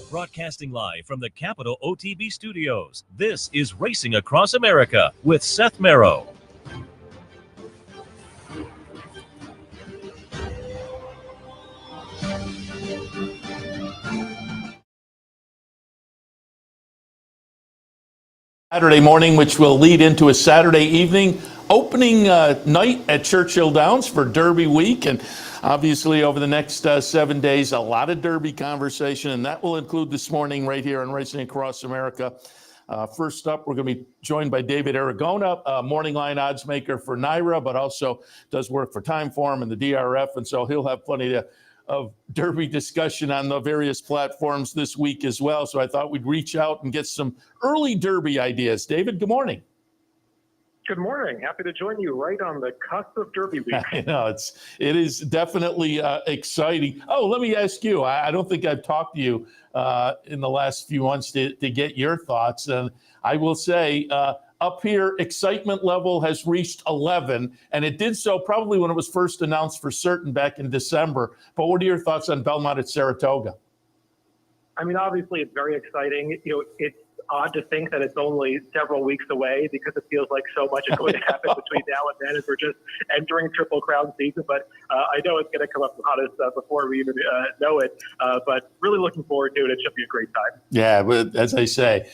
Broadcasting live from the Capital OTB studios, this is Racing Across America with Seth Merrow. Saturday morning, which will lead into a Saturday evening opening night at Churchill Downs for Derby week. And obviously over the next 7 days, a lot of Derby conversation, and that will include this morning right here on Racing Across America. First up, we're going to be joined by Daivid Aragona, a morning line odds maker for NYRA, but also does work for Timeform and the DRF. And so he'll have plenty of Derby discussion on the various platforms this week as well. So I thought we'd reach out and get some early Derby ideas. David, good morning. Good morning. Happy to join you right on the cusp of Derby week. I know it is definitely exciting. Oh, let me ask you. I don't think I've talked to you in the last few months to get your thoughts. And I will say, up here, excitement level has reached 11, and it did so probably when it was first announced for certain back in December. But what are your thoughts on Belmont at Saratoga? I mean, obviously, it's very exciting. It's odd to think that it's only several weeks away because it feels like so much is going to happen between now and then as we're just entering Triple Crown season. But I know it's going to come up hottest before we even know it. But really looking forward to it. It should be a great time. Yeah, but as I say,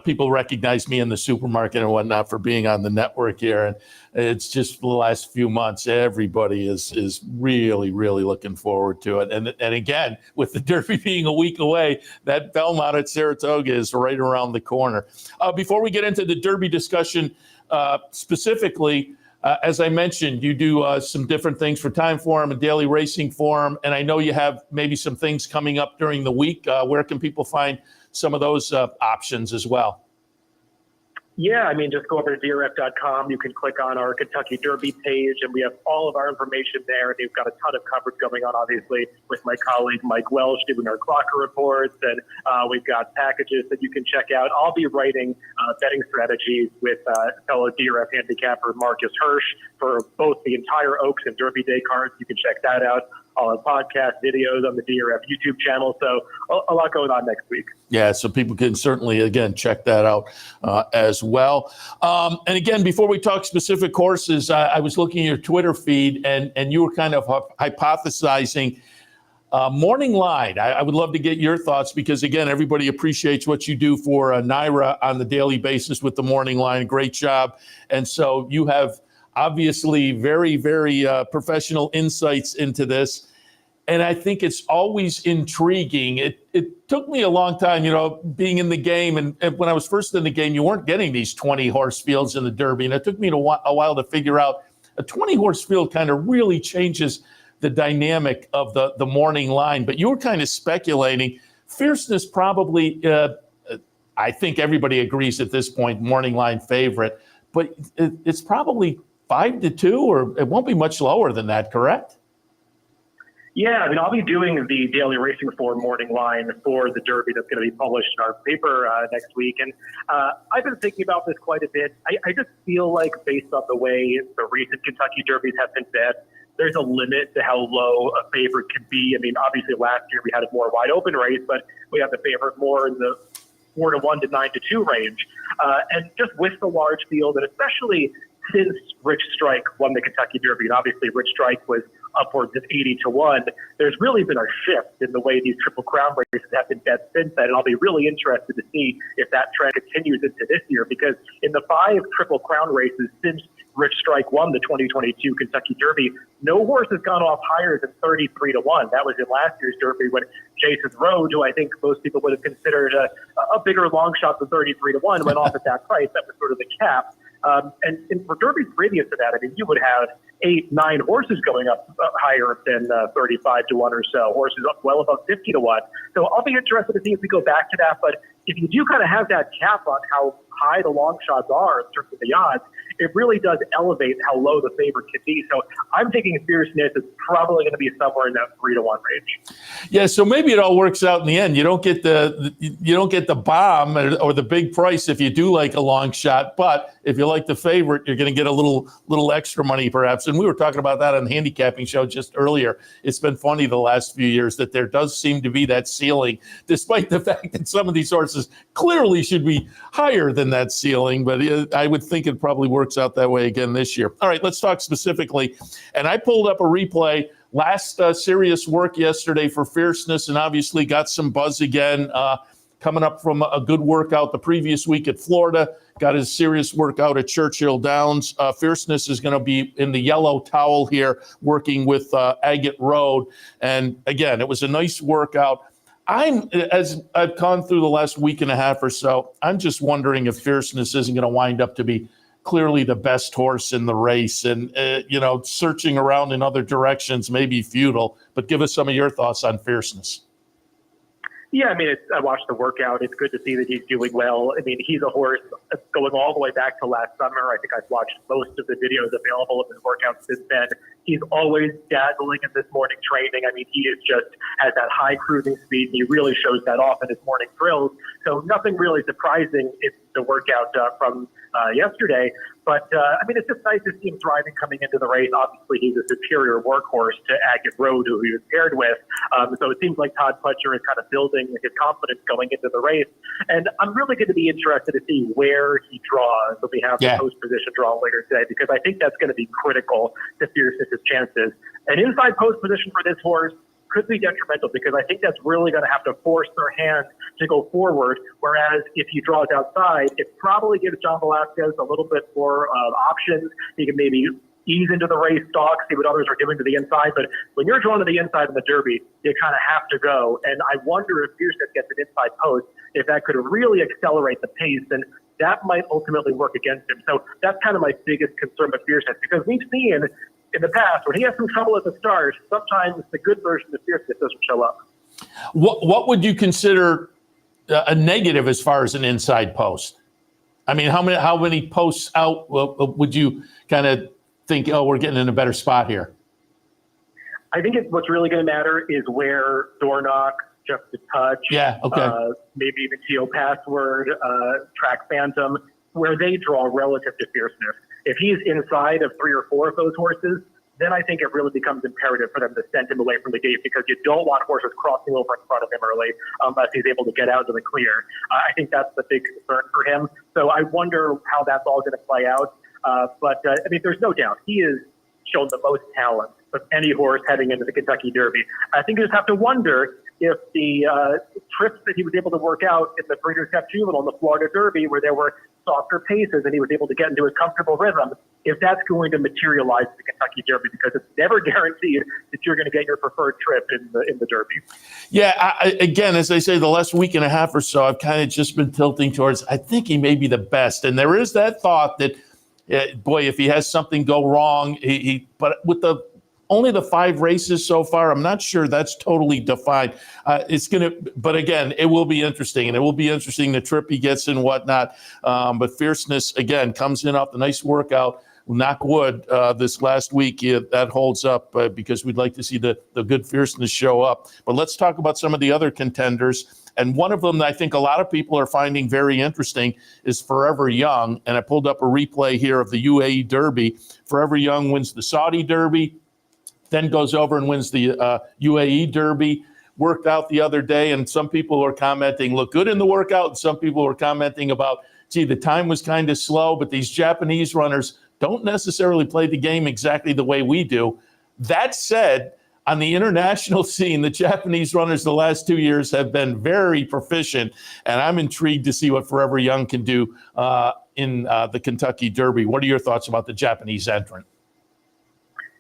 people recognize me in the supermarket and whatnot for being on the network here. And it's just the last few months, everybody is really, really looking forward to it. And again, with the Derby being a week away, that Belmont at Saratoga is right around the corner. Before we get into the Derby discussion specifically, as I mentioned, you do some different things for Timeform and Daily Racing Form. And I know you have maybe some things coming up during the week. Where can people find some of those options as well? Yeah, I mean, just go over to drf.com. You can click on our Kentucky Derby page, and we have all of our information there. And we've got a ton of coverage going on, obviously, with my colleague Mike Welsh doing our Clocker reports. And we've got packages that you can check out. I'll be writing betting strategies with fellow DRF handicapper Marcus Hirsch for both the entire Oaks and Derby Day cards. You can check that out. All the podcast videos on the DRF YouTube channel. So a lot going on next week. Yeah, so people can certainly, again, check that out as well. And again, before we talk specific courses, I was looking at your Twitter feed, and you were kind of hypothesizing morning line. I would love to get your thoughts because, again, everybody appreciates what you do for NYRA on the daily basis with the morning line. Great job. And so you have obviously very, very professional insights into this. And I think it's always intriguing. It took me a long time, being in the game. And when I was first in the game, you weren't getting these 20 horse fields in the Derby. And it took me a while to figure out a 20 horse field kind of really changes the dynamic of the morning line. But you were kind of speculating. Fierceness probably, I think everybody agrees at this point, morning line favorite. But it's probably 5-2, or it won't be much lower than that, correct? Yeah, I mean, I'll be doing the Daily Racing Form morning line for the Derby that's going to be published in our paper next week. And I've been thinking about this quite a bit. I just feel like based on the way the recent Kentucky Derbies have been bet, there's a limit to how low a favorite can be. I mean, obviously last year we had a more wide open race, but we have the favorite more in the 4-1 to 9-2 range. And just with the large field, and especially since Rich Strike won the Kentucky Derby, and obviously Rich Strike was upwards of 80-1, there's really been a shift in the way these Triple Crown races have been bet since then. And I'll be really interested to see if that trend continues into this year, because in the 5 Triple Crown races since Rich Strike won the 2022 Kentucky Derby, no horse has gone off higher than 33-1. That was in last year's Derby when Jason Road, who I think most people would have considered a bigger long shot than 33-1, went off at that price. That was sort of the cap. And for Derbies previous to that, I mean, you would have 8-9 horses going up higher than 35-1 or so, horses up well above 50-1. So I'll be interested to see if we go back to that. But if you do kind of have that cap on how high the long shots are in terms of the odds, it really does elevate how low the favorite can be. So I'm thinking Fierceness is probably going to be somewhere in that 3-1 range. Yeah, so maybe it all works out in the end. You don't get the bomb or the big price if you do like a long shot, but if you like the favorite, you're going to get a little extra money perhaps. And we were talking about that on the handicapping show just earlier. It's been funny the last few years that there does seem to be that ceiling, despite the fact that some of these horses clearly should be higher than that ceiling. But I would think it probably works out that way again this year. All right, let's talk specifically. And I pulled up a replay. Last serious work yesterday for Fierceness, and obviously got some buzz again coming up from a good workout the previous week at Florida. Got his serious workout at Churchill Downs. Fierceness is going to be in the yellow towel here working with Agate Road. And again, it was a nice workout. As I've gone through the last week and a half or so, I'm just wondering if Fierceness isn't going to wind up to be clearly the best horse in the race, and searching around in other directions may be futile, but give us some of your thoughts on Fierceness. Yeah, I mean, I watched the workout. It's good to see that he's doing well. I mean, he's a horse going all the way back to last summer. I think I've watched most of the videos available of his workouts since then. He's always dazzling in this morning training. I mean, he is just has that high cruising speed. He really shows that off in his morning drills. So nothing really surprising in the workout from yesterday. But, I mean, it's just nice to see him driving coming into the race. Obviously, he's a superior workhorse to Agate Road, who he was paired with. So it seems like Todd Pletcher is kind of building his confidence going into the race. And I'm really going to be interested to see where he draws. So we have the post-position draw later today, because I think that's going to be critical to Fierceness's chances. An inside post position for this horse could be detrimental, because I think that's really going to have to force their hand to go forward. Whereas if he draws outside, it probably gives John Velasquez a little bit more options. He can maybe ease into the race, stalk, see what others are doing to the inside. But when you're drawn to the inside in the Derby, you kind of have to go. And I wonder if Fierceness gets an inside post, if that could really accelerate the pace, and that might ultimately work against him. So that's kind of my biggest concern with Fierceness, because we've seen in the past, when he has some trouble at the start, sometimes the good version of Fierceness doesn't show up. What would you consider a negative as far as an inside post? I mean, how many posts out would you kind of think, oh, we're getting in a better spot here? I think what's really going to matter is where Dornock, Just a Touch, maybe even Geo Password, Track Phantom, where they draw relative to Fierceness. If he's inside of 3 or 4 of those horses, then I think it really becomes imperative for them to send him away from the gate, because you don't want horses crossing over in front of him early unless he's able to get out to the clear. I think that's the big concern for him. So I wonder how that's all going to play out. But I mean, there's no doubt he has shown the most talent of any horse heading into the Kentucky Derby. I think you just have to wonder if the trips that he was able to work out in the Breeders' Cup Juvenile and the Florida Derby, where there were softer paces and he was able to get into his comfortable rhythm, if that's going to materialize in the Kentucky Derby, because it's never guaranteed that you're going to get your preferred trip in the Derby. Yeah, again, as I say, the last week and a half or so, I've kind of just been tilting towards, I think he may be the best. And there is that thought that, boy, if he has something go wrong, but with only the 5 races so far, I'm not sure that's totally defined. But again, it will be interesting, and it will be interesting the trip he gets and whatnot. But Fierceness, again, comes in off the nice workout. Knock wood, this last week, that holds up because we'd like to see the good Fierceness show up. But let's talk about some of the other contenders. And one of them that I think a lot of people are finding very interesting is Forever Young. And I pulled up a replay here of the UAE Derby. Forever Young wins the Saudi Derby, then goes over and wins the UAE Derby. Worked out the other day, and some people were commenting, look good in the workout, and some people were commenting about, gee, the time was kind of slow, but these Japanese runners don't necessarily play the game exactly the way we do. That said, on the international scene, the Japanese runners the last 2 years have been very proficient, and I'm intrigued to see what Forever Young can do in the Kentucky Derby. What are your thoughts about the Japanese entrant?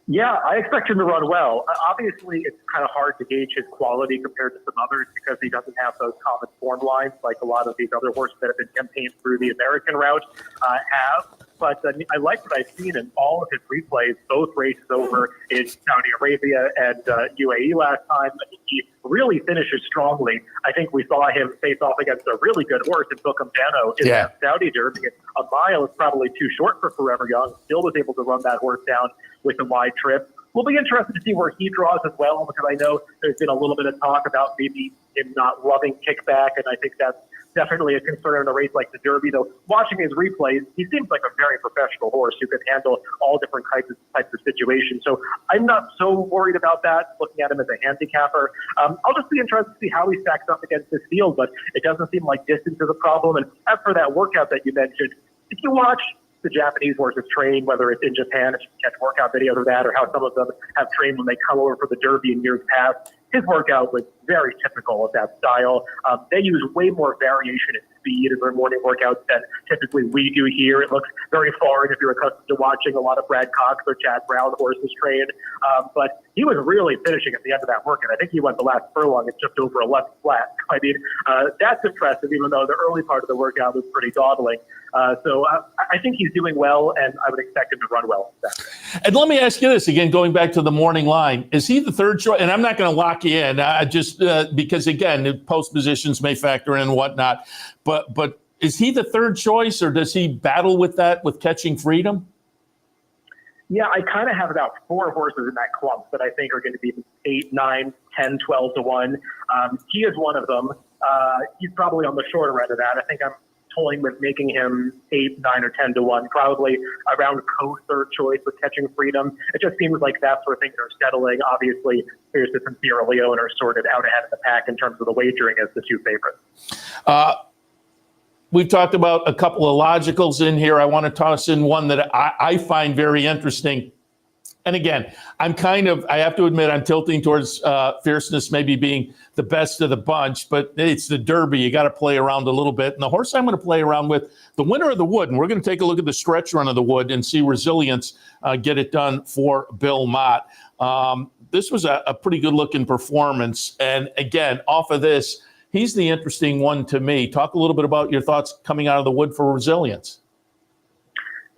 Yeah, I expect him to run well. Obviously, it's kind of hard to gauge his quality compared to some others, because he doesn't have those common form lines like a lot of these other horses that have been campaigned through the American route have. But I like what I've seen in all of his replays, both races over in Saudi Arabia and UAE last time. He really finishes strongly. I think we saw him face off against a really good horse in Bookham Dano in that Saudi Derby. A mile is probably too short for Forever Young. Still was able to run that horse down with a wide trip. We'll be interested to see where he draws as well, because I know there's been a little bit of talk about maybe him not loving kickback, and I think that's definitely a concern in a race like the Derby. Though watching his replays, he seems like a very professional horse who can handle all different types of situations. So I'm not so worried about that, looking at him as a handicapper. I'll just be interested to see how he stacks up against this field, but it doesn't seem like distance is a problem. And as for that workout that you mentioned, if you watch the Japanese horses train, whether it's in Japan, if you catch workout videos of that, or how some of them have trained when they come over for the Derby in years past, his workout was very typical of that style. They use way more variation in speed in their morning workouts than typically we do here. It looks very foreign if you're accustomed to watching a lot of Brad Cox or Chad Brown horses train. But he was really finishing at the end of that workout. I think he went the last furlong at just over 11 flat. I mean, that's impressive, even though the early part of the workout was pretty dawdling. So I think he's doing well, and I would expect him to run well. And let me ask you this, again, going back to the morning line, is he the third choice? And I'm not going to lock you in, just because, again, the post positions may factor in and whatnot. But is he the third choice, or does he battle with that with Catching Freedom? Yeah, I kind of have about 4 horses in that clump that I think are going to be 8, 9, 10, 12 to 1. He is one of them. He's probably on the shorter end of that. I think I'm toying with making him 8, 9, or 10 to 1, probably around co-third choice with Catching Freedom. It just seems like that's where things are settling. Obviously, Fierce and Sierra Leone are sorted out ahead of the pack in terms of the wagering as the 2 favorites. We've talked about a couple of logicals in here. I want to toss in one that I find very interesting. And again, I have to admit, I'm tilting towards Fierceness maybe being the best of the bunch, but it's the Derby. You got to play around a little bit. And the horse I'm going to play around with, the winner of the Wood, and we're going to take a look at the stretch run of the Wood and see Resilience get it done for Bill Mott. This was a pretty good looking performance. And again, off of this, he's the interesting one to me. Talk a little bit about your thoughts coming out of the Wood for Resilience.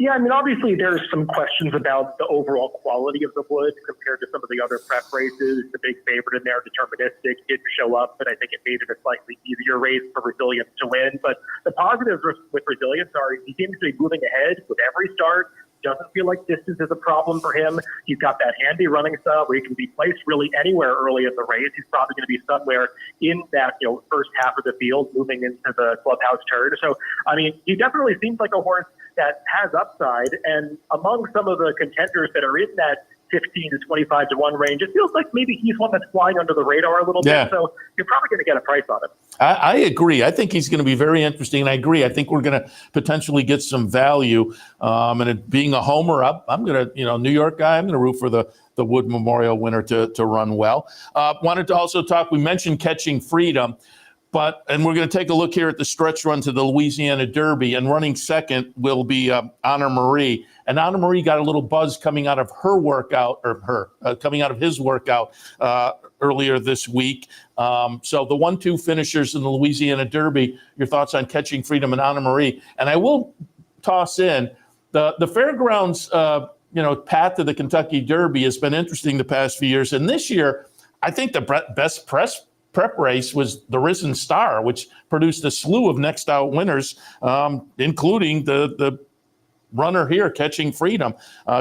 Yeah, I mean, obviously there's some questions about the overall quality of the Wood compared to some of the other prep races. The big favorite in there, Deterministic, didn't show up, but I think it made it a slightly easier race for Resilience to win. But the positives with Resilience are he seems to be moving ahead with every start. Doesn't feel like distance is a problem for him. He's got that handy running style where he can be placed really anywhere early in the race. He's probably going to be somewhere in that first half of the field, moving into the clubhouse turn. So, I mean, he definitely seems like a horse that has upside. And among some of the contenders that are in that 15 to 25 to 1 range, it feels like maybe he's one that's flying under the radar a little bit. So you're probably going to get a price on him. I agree. I think he's going to be very interesting. And I agree. I think we're going to potentially get some value. And it being a homer up, I'm going to, New York guy, I'm going to root for the Wood Memorial winner to run well. Wanted to also talk, we mentioned Catching Freedom. And we're going to take a look here at the stretch run to the Louisiana Derby, and running second will be Honor Marie. And Honor Marie got a little buzz coming out of her workout, coming out of his workout earlier this week. So the 1-2 finishers in the Louisiana Derby, your thoughts on Catching Freedom and Honor Marie. And I will toss in the fairgrounds, path to the Kentucky Derby has been interesting the past few years. And this year, I think the best prep race was the Risen Star, which produced a slew of next out winners, including the runner here, Catching Freedom,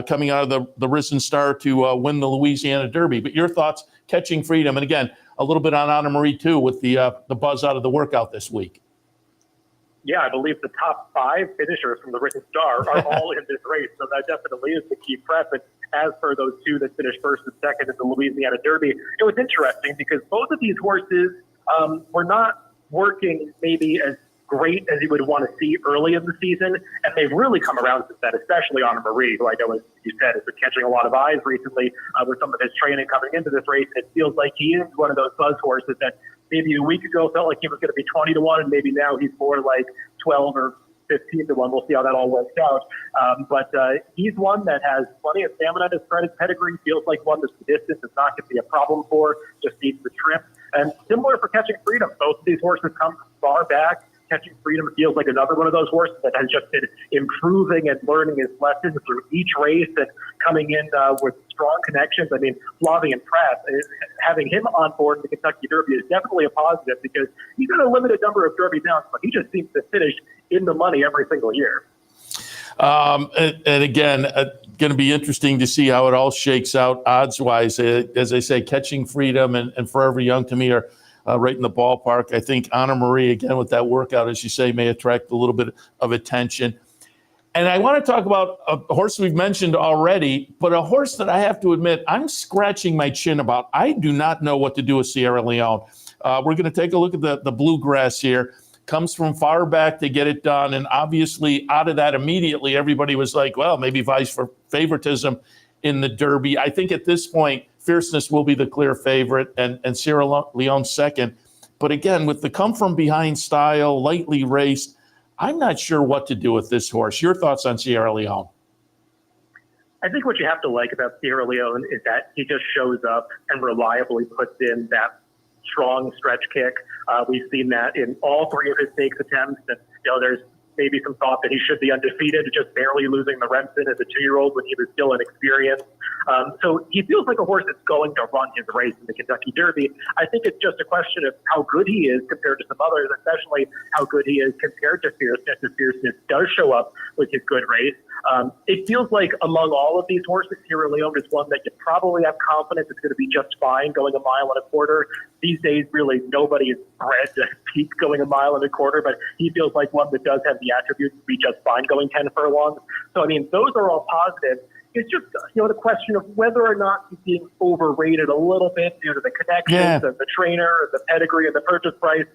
coming out of the Risen Star to win the Louisiana Derby. But your thoughts, Catching Freedom, and again, a little bit on Honor Marie too, with the buzz out of the workout this week. Yeah, I believe the top 5 finishers from the Risen Star are all in this race, so that definitely is the key prep. And as for those 2 that finished first and second in the Louisiana Derby, it was interesting because both of these horses were not working maybe as great as you would want to see early in the season, and they've really come around since then, especially Honor Marie, who I know, as you said, has been catching a lot of eyes recently with some of his training coming into this race. It feels like he is one of those buzz horses that maybe a week ago felt like he was going to be 20 to 1, and maybe now he's more like 12 or 15 to 1. We'll see how that all works out. But he's one that has plenty of stamina to spread his pedigree. Feels like one that the distance is not going to be a problem for, just needs the trip. And similar for Catching Freedom. Both of these horses come far back. Catching Freedom feels like another one of those horses that has just been improving and learning his lessons through each race and coming in with strong connections. I mean, Flavian Pratt, having him on board in the Kentucky Derby is definitely a positive because he's got a limited number of Derby mounts, but he just seems to finish in the money every single year. And again, going to be interesting to see how it all shakes out odds-wise. As I say, Catching Freedom and Forever Young to me are right in the ballpark. I think Anna Marie, again, with that workout, as you say, may attract a little bit of attention. And I want to talk about a horse we've mentioned already, but a horse that I have to admit I'm scratching my chin about. I do not know what to do with Sierra Leone. We're going to take a look at the bluegrass here. Comes from far back to get it done. And obviously out of that immediately, everybody was like, well, maybe vice for favoritism in the Derby. I think at this point, Fierceness will be the clear favorite and Sierra Leone second. But again, with the come from behind style, lightly raced, I'm not sure what to do with this horse. Your thoughts on Sierra Leone? I think what you have to like about Sierra Leone is that he just shows up and reliably puts in that strong stretch kick. We've seen that in all three of his stakes attempts. And, there's maybe some thought that he should be undefeated, just barely losing the Remsen as a 2-year-old when he was still inexperienced. So he feels like a horse that's going to run his race in the Kentucky Derby. I think it's just a question of how good he is compared to some others, especially how good he is compared to Fierceness. If Fierceness does show up with his good race, it feels like among all of these horses, Sierra Leone is one that you probably have confidence is going to be just fine going a mile and a quarter. These days, really, nobody is bred to peak going a mile and a quarter, but he feels like one that does have the attributes to be just fine going 10 furlongs. So, I mean, those are all positive. It's just, the question of whether or not he's being overrated a little bit due to the connections and the trainer, and the pedigree, and the purchase price.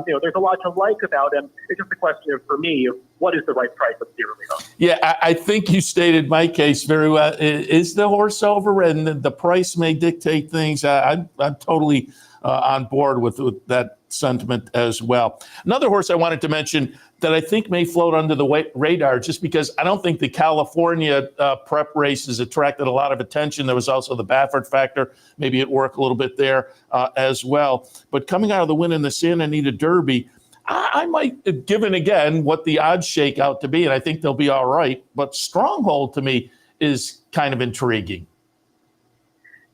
There's a lot to like about him. It's just a question of, for me, what is the right price of Sierra Leone? Yeah, I think you stated my case very well. Is the horse overridden? The price may dictate things. I'm totally on board with that sentiment as well. Another horse I wanted to mention that I think may float under the radar just because I don't think the California prep races attracted a lot of attention. There was also the Baffert factor, maybe it worked a little bit there as well. But coming out of the win in the Santa Anita Derby, I might, given again what the odds shake out to be, and I think they'll be all right, but Stronghold to me is kind of intriguing.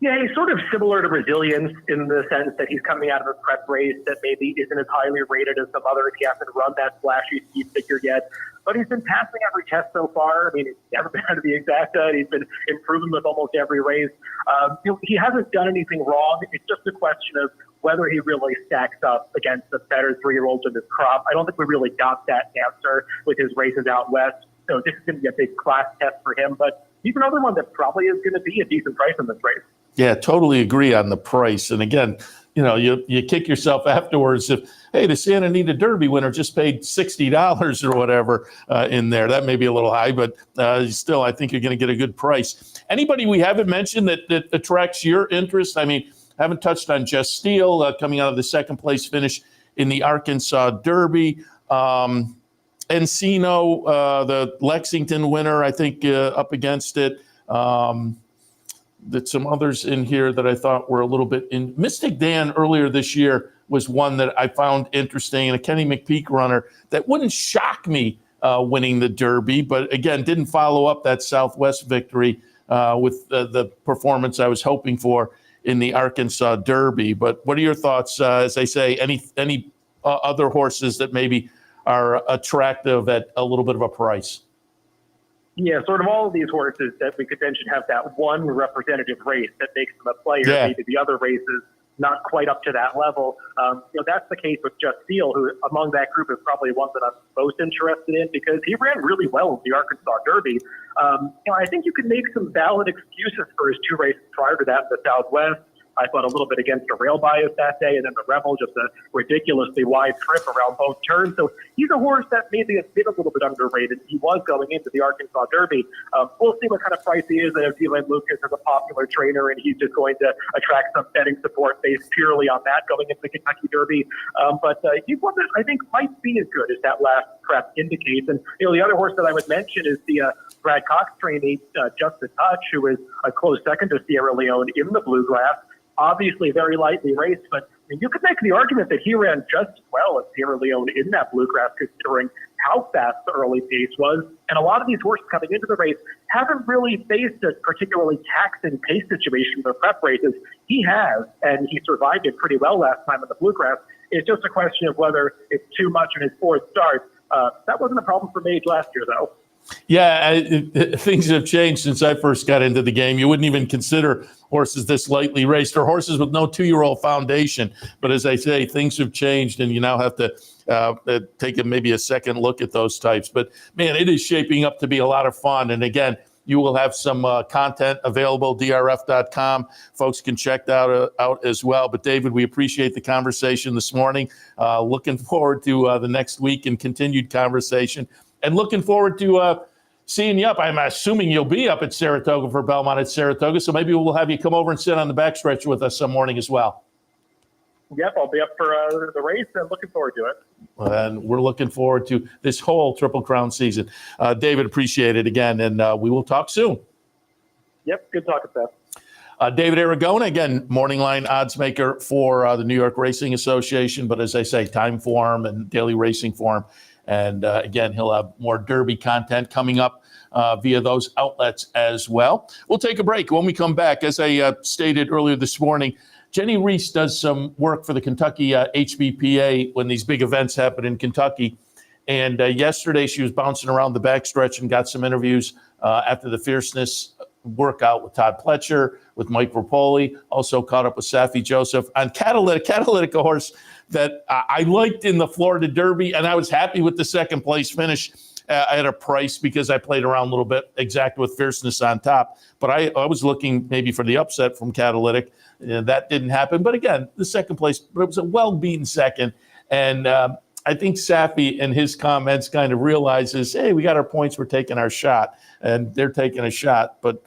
Yeah, he's sort of similar to Resilience in the sense that he's coming out of a prep race that maybe isn't as highly rated as some others. He hasn't run that flashy speed figure yet, but he's been passing every test so far. I mean, he's never been out of the exacta. He's been improving with almost every race. He hasn't done anything wrong. It's just a question of whether he really stacks up against the better 3-year-olds in this crop. I don't think we really got that answer with his races out west. So this is going to be a big class test for him, but he's another one that probably is going to be a decent price in this race. Yeah, totally agree on the price. And again, you kick yourself afterwards if, hey, the Santa Anita Derby winner just paid $60 or whatever in there. That may be a little high, but still, I think you're going to get a good price. Anybody we haven't mentioned that attracts your interest? I mean, haven't touched on Jess Steele coming out of the second place finish in the Arkansas Derby. Encino, the Lexington winner, I think up against it. That some others in here that I thought were a little bit in. Mystic Dan earlier this year was one that I found interesting, and a Kenny McPeak runner that wouldn't shock me winning the Derby, but again, didn't follow up that Southwest victory with the performance I was hoping for in the Arkansas Derby. But what are your thoughts, as I say, any other horses that maybe are attractive at a little bit of a price? Yeah, sort of all of these horses that we could mention have that one representative race that makes them a player. Yeah. Maybe the other races not quite up to that level. That's the case with Just Steele, who among that group is probably one that I'm most interested in because he ran really well in the Arkansas Derby. I think you could make some valid excuses for his 2 races prior to that in the Southwest. I thought a little bit against a rail bias that day, and then the Rebel, just a ridiculously wide trip around both turns. So he's a horse that maybe has been a little bit underrated. He was going into the Arkansas Derby. We'll see what kind of price he is, and if Dylan Lucas is a popular trainer, and he's just going to attract some betting support based purely on that going into the Kentucky Derby. But he's one that I think might be as good as that last prep indicates. And the other horse that I would mention is the Brad Cox trainee, Just a Touch, who is a close second to Sierra Leone in the Bluegrass. Obviously very lightly raced, but And you could make the argument that he ran just as well as Sierra Leone in that bluegrass, considering how fast the early pace was. And a lot of these horses coming into the race haven't really faced a particularly taxing pace situation for prep races. He has, and he survived it pretty well last time in the bluegrass. It's just a question of whether it's too much in his fourth start. That wasn't a problem for Mage last year, though. Yeah, things have changed since I first got into the game. You wouldn't even consider horses this lightly raced or horses with no 2-year-old foundation. But as I say, things have changed, and you now have to take maybe a second look at those types. But, man, it is shaping up to be a lot of fun. And, again, you will have some content available, drf.com. Folks can check that out as well. But, David, we appreciate the conversation this morning. Looking forward to the next week and continued conversation. And looking forward to seeing you up. I'm assuming you'll be up at Saratoga for Belmont at Saratoga, so maybe we'll have you come over and sit on the backstretch with us some morning as well. Yep, I'll be up for the race and looking forward to it. And we're looking forward to this whole Triple Crown season. David, appreciate it again, and we will talk soon. Yep, good talking, Seth. Daivid Aragona, again, morning line odds maker for the New York Racing Association, but as I say, Timeform and Daily Racing Form. And again, he'll have more Derby content coming up via those outlets as well. We'll take a break. When we come back, as I stated earlier this morning, Jenny Reese does some work for the Kentucky HBPA when these big events happen in Kentucky. And yesterday she was bouncing around the backstretch and got some interviews after the Fierceness workout with Todd Pletcher, with Mike Repole, also caught up with Saffie Joseph on Catalytic, a horse that I liked in the Florida Derby, and I was happy with the second place finish at a price because I played around a little bit, exact with Fierceness on top. But I was looking maybe for the upset from Catalytic. That didn't happen. But again, the second place, but it was a well-beaten second. And I think Saffie in his comments kind of realizes, hey, we got our points, we're taking our shot. And they're taking a shot. But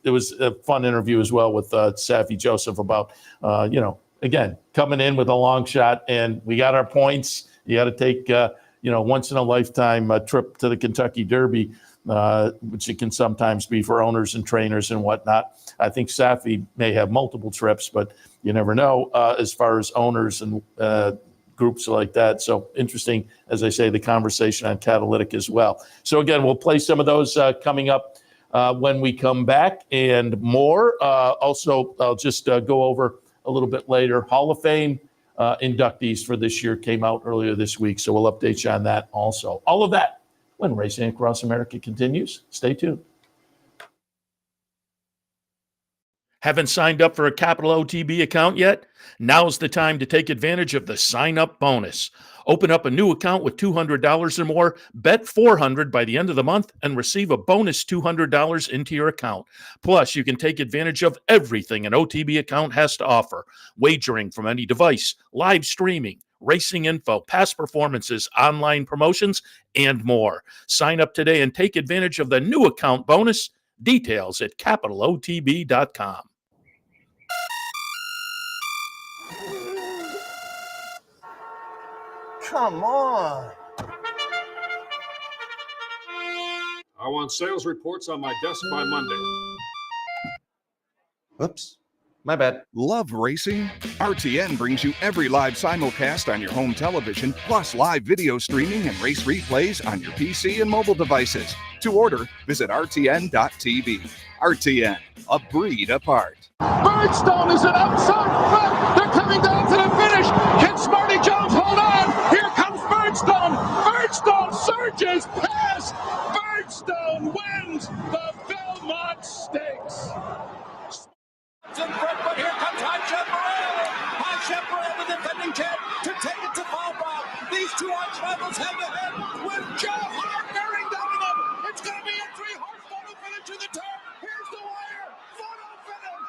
it was a fun interview as well with Saffie Joseph about, again, coming in with a long shot, and we got our points. You got to take, once in a lifetime trip to the Kentucky Derby, which it can sometimes be for owners and trainers and whatnot. I think Saffie may have multiple trips, but you never know as far as owners and groups like that. So interesting, as I say, the conversation on Catalytic as well. So again, we'll play some of those coming up when we come back and more. Also, I'll just go over a little bit later. Hall of Fame inductees for this year came out earlier this week, so we'll update you on that also. All of that when Racing Across America continues. Stay tuned. Haven't signed up for a Capital OTB account yet? Now's the time to take advantage of the sign-up bonus. Open up a new account with $200 or more, bet $400 by the end of the month, and receive a bonus $200 into your account. Plus, you can take advantage of everything an OTB account has to offer. Wagering from any device, live streaming, racing info, past performances, online promotions, and more. Sign up today and take advantage of the new account bonus. Details at capitalotb.com. Come on. I want sales reports on my desk by Monday. Oops. My bad. Love racing? RTN brings you every live simulcast on your home television, plus live video streaming and race replays on your PC and mobile devices. To order, visit rtn.tv. RTN, a breed apart. Birdstone is an outside front. They're coming down to the finish. Can Smarty Jones hold on? Here comes Birdstone. Birdstone surges past. Birdstone wins the Belmont Stakes. In front, but here comes High Chaparral. High Chaparral, the defending champ, to take it to Bob. These two arch rivals head to head with Joe Hart bearing down on them. It's going to be a 3-horse photo finish to the turn. Here's the wire. Photo finish.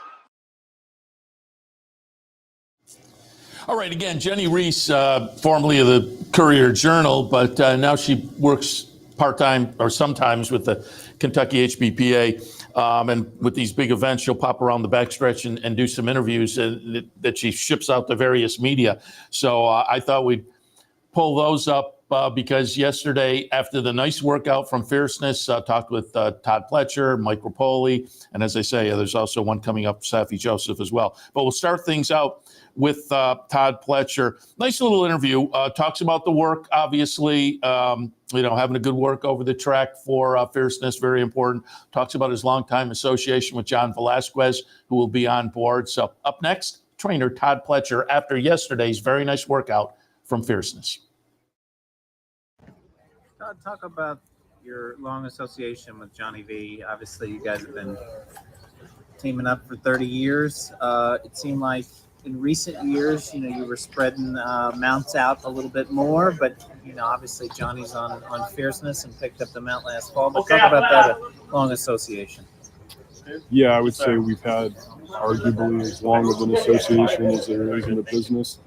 All right, again, Jenny Reese, formerly of the Courier-Journal, but now she works part-time or sometimes with the Kentucky HBPA. And with these big events, she'll pop around the backstretch and do some interviews that she ships out to various media. So I thought we'd pull those up because yesterday, after the nice workout from Fierceness, talked with Todd Pletcher, Mike Repole, and as I say, there's also one coming up, Saffie Joseph as well. But we'll start things out with Todd Pletcher. Nice little interview. Talks about the work, obviously, having a good work over the track for Fierceness, very important. Talks about his longtime association with John Velasquez, who will be on board. So up next, trainer Todd Pletcher after yesterday's very nice workout from Fierceness. Todd, talk about your long association with Johnny V. Obviously, you guys have been teaming up for 30 years. It seemed like in recent years, you were spreading mounts out a little bit more, but, obviously Johnny's on Fierceness and picked up the mount last fall. But talk about that long association. Yeah, I would say we've had arguably as long of an association as there is in the business.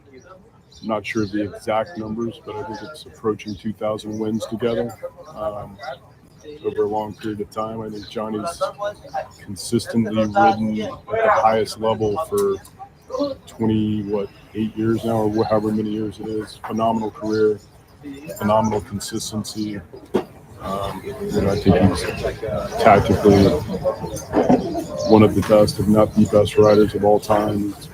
I'm not sure of the exact numbers, but I think it's approaching 2,000 wins together over a long period of time. I think Johnny's consistently ridden at the highest level for 8 years now, or however many years it is. Phenomenal career, phenomenal consistency. I think he's tactically one of the best, if not the best riders of all time. He's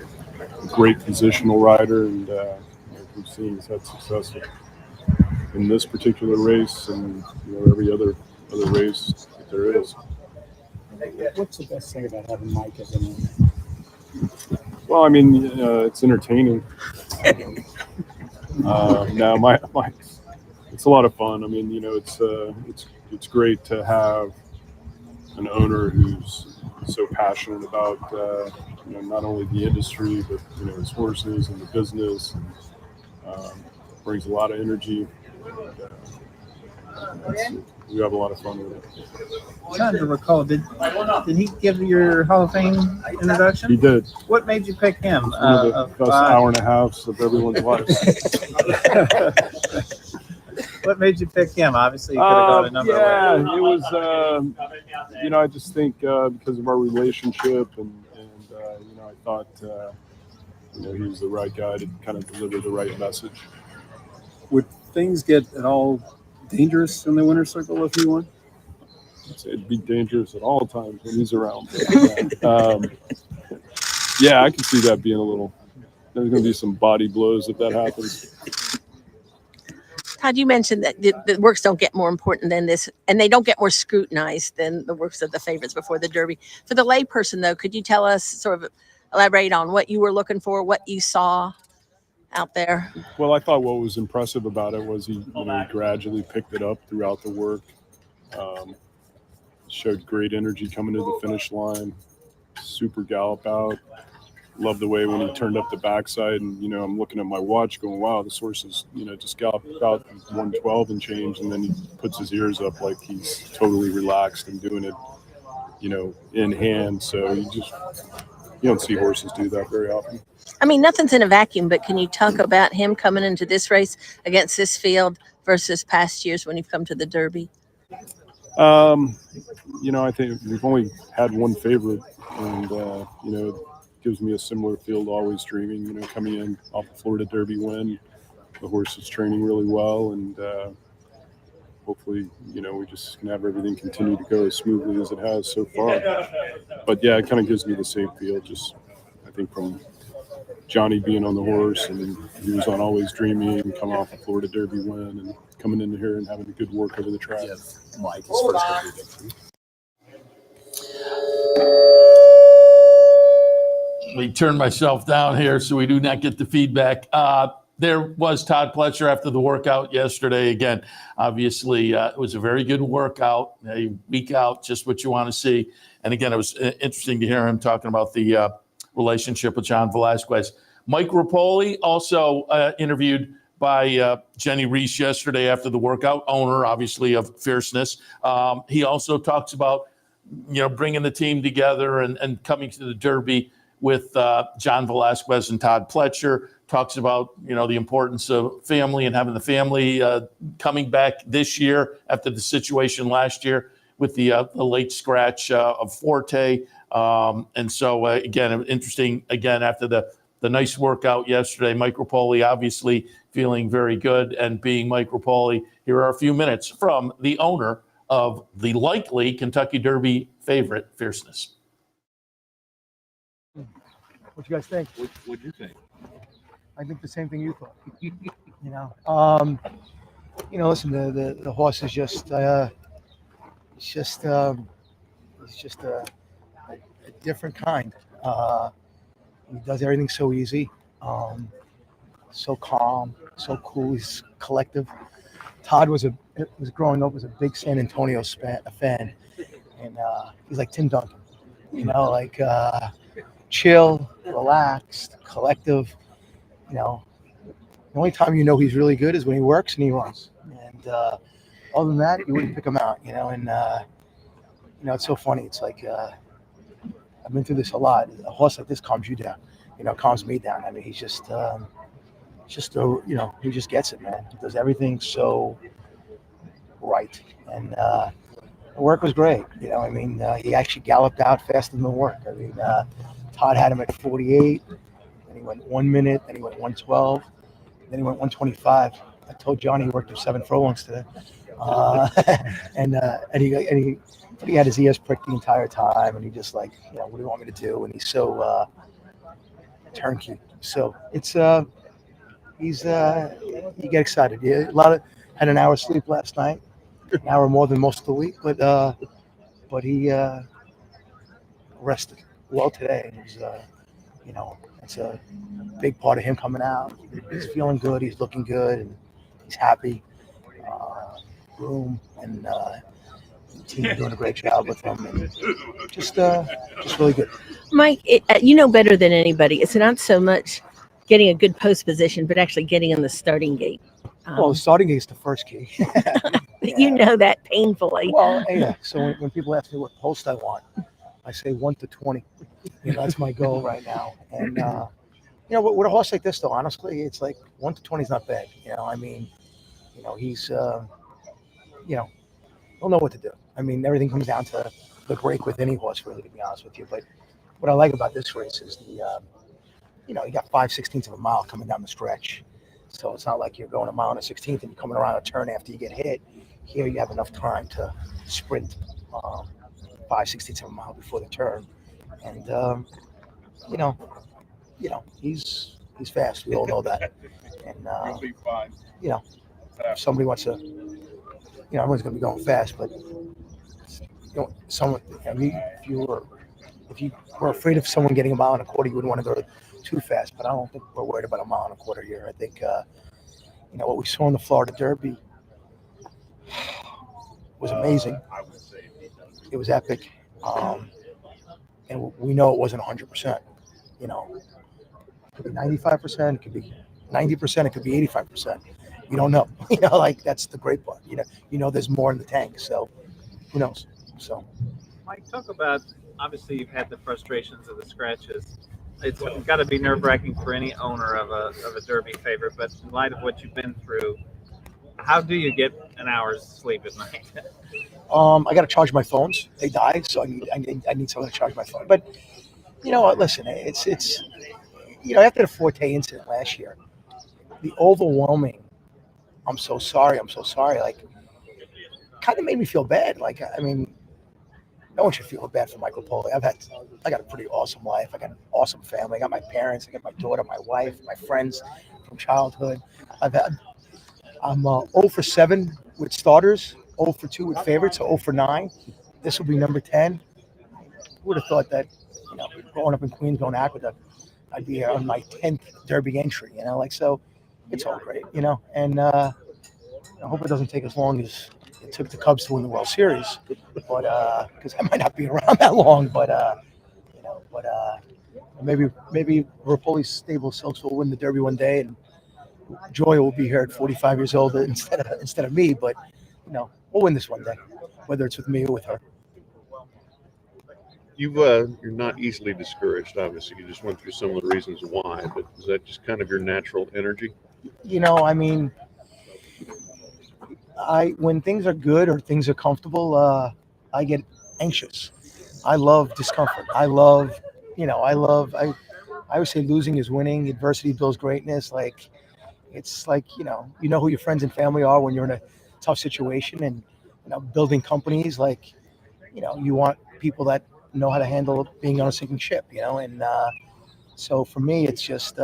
a great positional rider, and we've seen he's had success in this particular race and every other race that there is. What's the best thing about having Mike as an owner? Well, it's entertaining. Now, Mike, it's a lot of fun. It's great to have an owner who's so passionate about not only the industry but his horses and the business. And, brings a lot of energy. We have a lot of fun with it. I'm trying to recall, did he give your Hall of Fame introduction? He did. What made you pick him? One of the best hour and a half of everyone's life. What made you pick him? Obviously, you could have gone a number of ways. It was, I just think because of our relationship and I thought, he was the right guy to kind of deliver the right message. Would things get at all dangerous in the winner's circle if he won? I'd say it'd be dangerous at all times when he's around. Yeah, I can see that being a little. There's going to be some body blows if that happens. Todd, you mentioned that the works don't get more important than this, and they don't get more scrutinized than the works of the favorites before the Derby. For the layperson, though, could you tell us, sort of elaborate on what you were looking for, what you saw out there? Well, I thought what was impressive about it was he gradually picked it up throughout the work. Showed great energy coming to the finish line. Super gallop out. Love the way when he turned up the backside, and I'm looking at my watch, going, "Wow, this horse is just galloped about 112 and change," and then he puts his ears up like he's totally relaxed and doing it, in hand. So you don't see horses do that very often. Nothing's in a vacuum, but can you talk about him coming into this race against this field versus past years when you've come to the Derby? I think we've only had one favorite, and it gives me a similar feel to Always Dreaming. Coming in off the Florida Derby win, the horse is training really well, and hopefully, we just can have everything continue to go as smoothly as it has so far. But yeah, it kind of gives me the same feel. Just I think from Johnny being on the horse, and he was on Always Dreaming, coming off a Florida Derby win, and coming into here and having a good work over the track. Mike is first. Let me turn myself down here so we do not get the feedback. There was Todd Pletcher after the workout yesterday. Again, obviously, it was a very good workout, a week out, just what you want to see. And again, it was interesting to hear him talking about the relationship with John Velasquez. Mike Repole, also interviewed by Jenny Reese yesterday after the workout, owner, obviously, of Fierceness. He also talks about, bringing the team together and coming to the Derby with John Velasquez and Todd Pletcher. Talks about, the importance of family and having the family coming back this year after the situation last year with the late scratch of Forte. And so, again, interesting, again, after the the nice workout yesterday. Mike Repole obviously feeling very good, and being Mike Repole, here are a few minutes from the owner of the likely Kentucky Derby favorite, Fierceness. What you guys think? What'd you think? I think the same thing you thought. Listen, the horse is just it's just a different kind. He does everything so easy, so calm, so cool. He's collective. Todd was growing up was a big San Antonio fan, and he's like Tim Duncan, chill, relaxed, collective. The only time he's really good is when he works and he runs. And other than that, you wouldn't pick him out. It's so funny. It's like I've been through this a lot. A horse like this calms you down. Calms me down. I mean, he's just he just gets it, man. He does everything so right. And the work was great. He actually galloped out faster than the work. Todd had him at 48, and he went 1 minute, then he went 112, then he went 125. I told Johnny he worked him 7 furlongs today, and he had his ears pricked the entire time, and he just what do you want me to do? And he's so turnkey. So it's you get excited. Yeah, had an hour's sleep last night, an hour more than most of the week, but he rested well today. It was, it's a big part of him coming out. He's feeling good. He's looking good, and he's happy. Groom and the team are doing a great job with him, and just really good. Mike, better than anybody. It's not so much getting a good post position, but actually getting in the starting gate. Well, the starting gate is the first key. You know that painfully. Well, yeah. So when people ask me what post I want, I say 1 to 20. That's my goal right now. And with a horse like this, though, honestly, it's like 1 to 20 is not bad. He's he'll know what to do. I mean, everything comes down to the break with any horse, really, to be honest with you. But what I like about this race is you got 5/16 of a mile coming down the stretch. So it's not like you're going a mile and a 16th and you're coming around a turn after you get hit. Here you have enough time to sprint 5/16 of a mile before the turn. And, he's fast. We all know that. And, if somebody wants to, everyone's going to be going fast, but if you were afraid of someone getting a mile and a quarter, you wouldn't want to go too fast, but I don't think we're worried about a mile and a quarter here. I think, what we saw in the Florida Derby was amazing. It was epic. And we know it wasn't 100%. It could be 95%, it could be 90%, it could be 85%. You don't know. That's the great part. There's more in the tank. So who knows? So Mike, talk about, obviously you've had the frustrations of the scratches. It's got to be nerve-wracking for any owner of a Derby favorite, but in light of what you've been through, how do you get an hour's sleep at night? I got to charge my phones. They died, so I need someone to charge my phone. But listen, it's after the Forte incident last year, the overwhelming, I'm so sorry, kind of made me feel bad. No one should feel bad for Mike Repole. I got a pretty awesome life. I got an awesome family. I got my parents. I got my daughter, my wife, my friends from childhood. I'm 0 for 7 with starters, 0 for 2 with favorites, so 0 for 9. This will be number 10. Who would have thought that, growing up in Queens, going to Aqueduct, I'd be on my 10th Derby entry, so it's all great, and I hope it doesn't take as long as it took the Cubs to win the World Series, but because I might not be around that long, but maybe Repole's stable silks will win the Derby one day, and Joy will be here at 45 years old instead of me, but we'll win this one day, whether it's with me or with her. You're not easily discouraged, obviously. You just went through some of the reasons why, but is that just kind of your natural energy? When things are good or things are comfortable, I get anxious. I love discomfort. I I always say losing is winning. Adversity builds greatness. Like, it's like, you know who your friends and family are when you're in a tough situation, and, building companies, like, you want people that know how to handle being on a sinking ship, and so for me, it's just,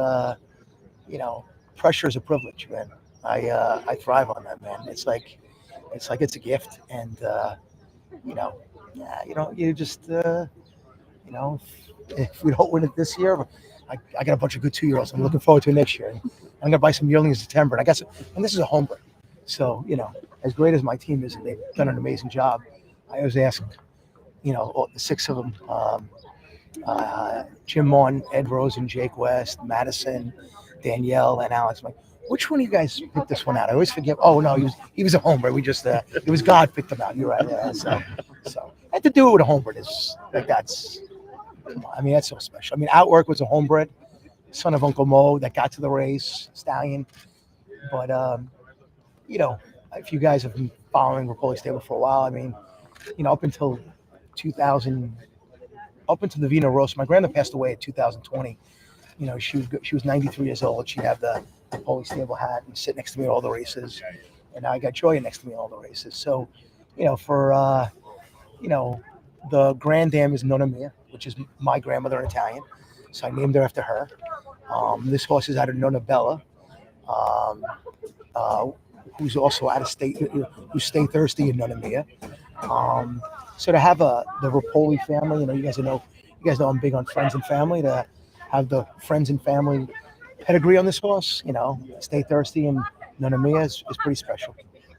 pressure is a privilege, man. I thrive on that, man. It's like it's a gift, and you just if we don't win it this year, I got a bunch of good 2-year-olds. I'm looking forward to it next year. I'm gonna buy some yearlings in September, and and this is a homebred. So as great as my team is, and they've done an amazing job, I always ask, all the 6 of them, Jim Mon, Ed Rosen, Jake West, Madison, Danielle, and Alex. I'm like, which one of you guys picked this one out? I always forget. Oh no, he was a homebred. We just it was God picked him out. You're right. Yeah, so and to do it with a homebred is like, that's, come on. I mean, that's so special. I mean, Outwork was a homebred, son of Uncle Mo, that got to the race, stallion. But if you guys have been following Repole Stable for a while, I mean, up until 2000, up until the Vino Rosso, my grandmother passed away in 2020. She was 93 years old. She'd have the Repole Stable hat and sit next to me at all the races. And now I got Joya next to me at all the races. So, for the Grand Dam is Nonna Mia, which is my grandmother in Italian. So I named her after her. This horse is out of Nonna Bella, who's also out of state, who's Stay Thirsty in Nonna Mia. So to have the Repole family, you guys know I'm big on friends and family. To have the friends and family pedigree on this horse, Stay Thirsty and Nonna Mia is pretty special.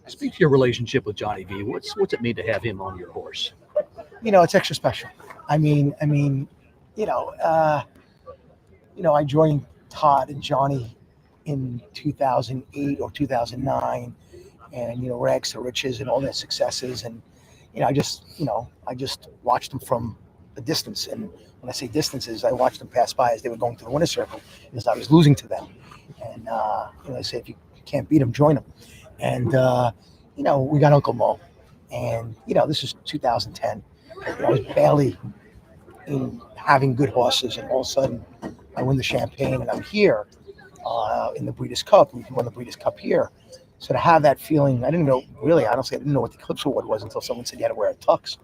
Speak to your relationship with Johnny V. What's it mean to have him on your horse? It's extra special. I joined Todd and Johnny in 2008 or 2009, and rags to riches and all their successes, and I just watched them from a distance. And when I say distances, I watched them pass by as they were going to the winner's circle, because I was losing to them. And I say, if you can't beat them, join them. And we got Uncle Mo, and this is 2010. I was barely in having good horses, and all of a sudden I win the Champagne, and I'm here in the Breeders' Cup. We won the Breeders' Cup here. So to have that feeling, I didn't know, really, honestly, I didn't know what the Eclipse Award was until someone said you had to wear a tux.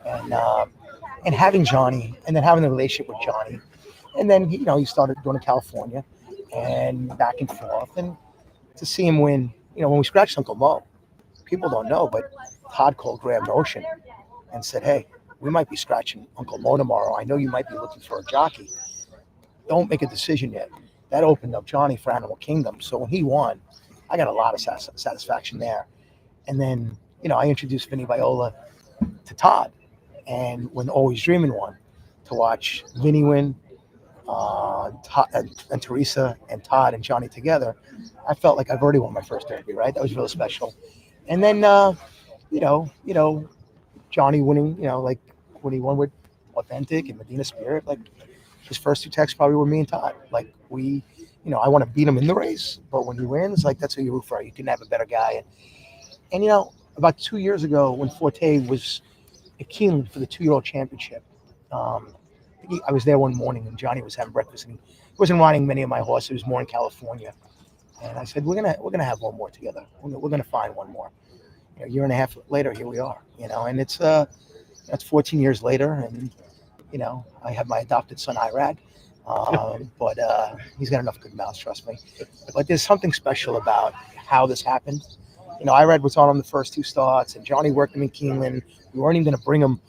And having Johnny, and then having the relationship with Johnny, and then he started going to California and back and forth, and to see him win. When we scratched Uncle Mo, people don't know, but Todd called Graham Notion and said, "Hey, we might be scratching Uncle Mo tomorrow. I know you might be looking for a jockey. Don't make a decision yet." That opened up Johnny for Animal Kingdom. So when he won, I got a lot of satisfaction there. And then, I introduced Vinny Viola to Todd. And when Always Dreamin' won, to watch Vinny win, Todd, and Teresa and Todd and Johnny together, I felt like I've already won my first Derby, right? That was really special. And then, Johnny winning, like when he won with Authentic and Medina Spirit, like his first 2 texts probably were me and Todd. Like I want to beat him in the race, but when he wins, like that's who you root for. You couldn't have a better guy. And about 2 years ago, when Forte was at Keeneland for the 2-year-old championship, I was there one morning, and Johnny was having breakfast, and he wasn't riding many of my horses. He was more in California. And I said, we're gonna have one more together. We're gonna find one more. A year and a half later, here we are. And it's that's 14 years later, and I have my adopted son Irad, but he's got enough good mouths, trust me. But there's something special about how this happened. Irad was on the first 2 starts, and Johnny worked him in Keeneland. We weren't even going to bring him.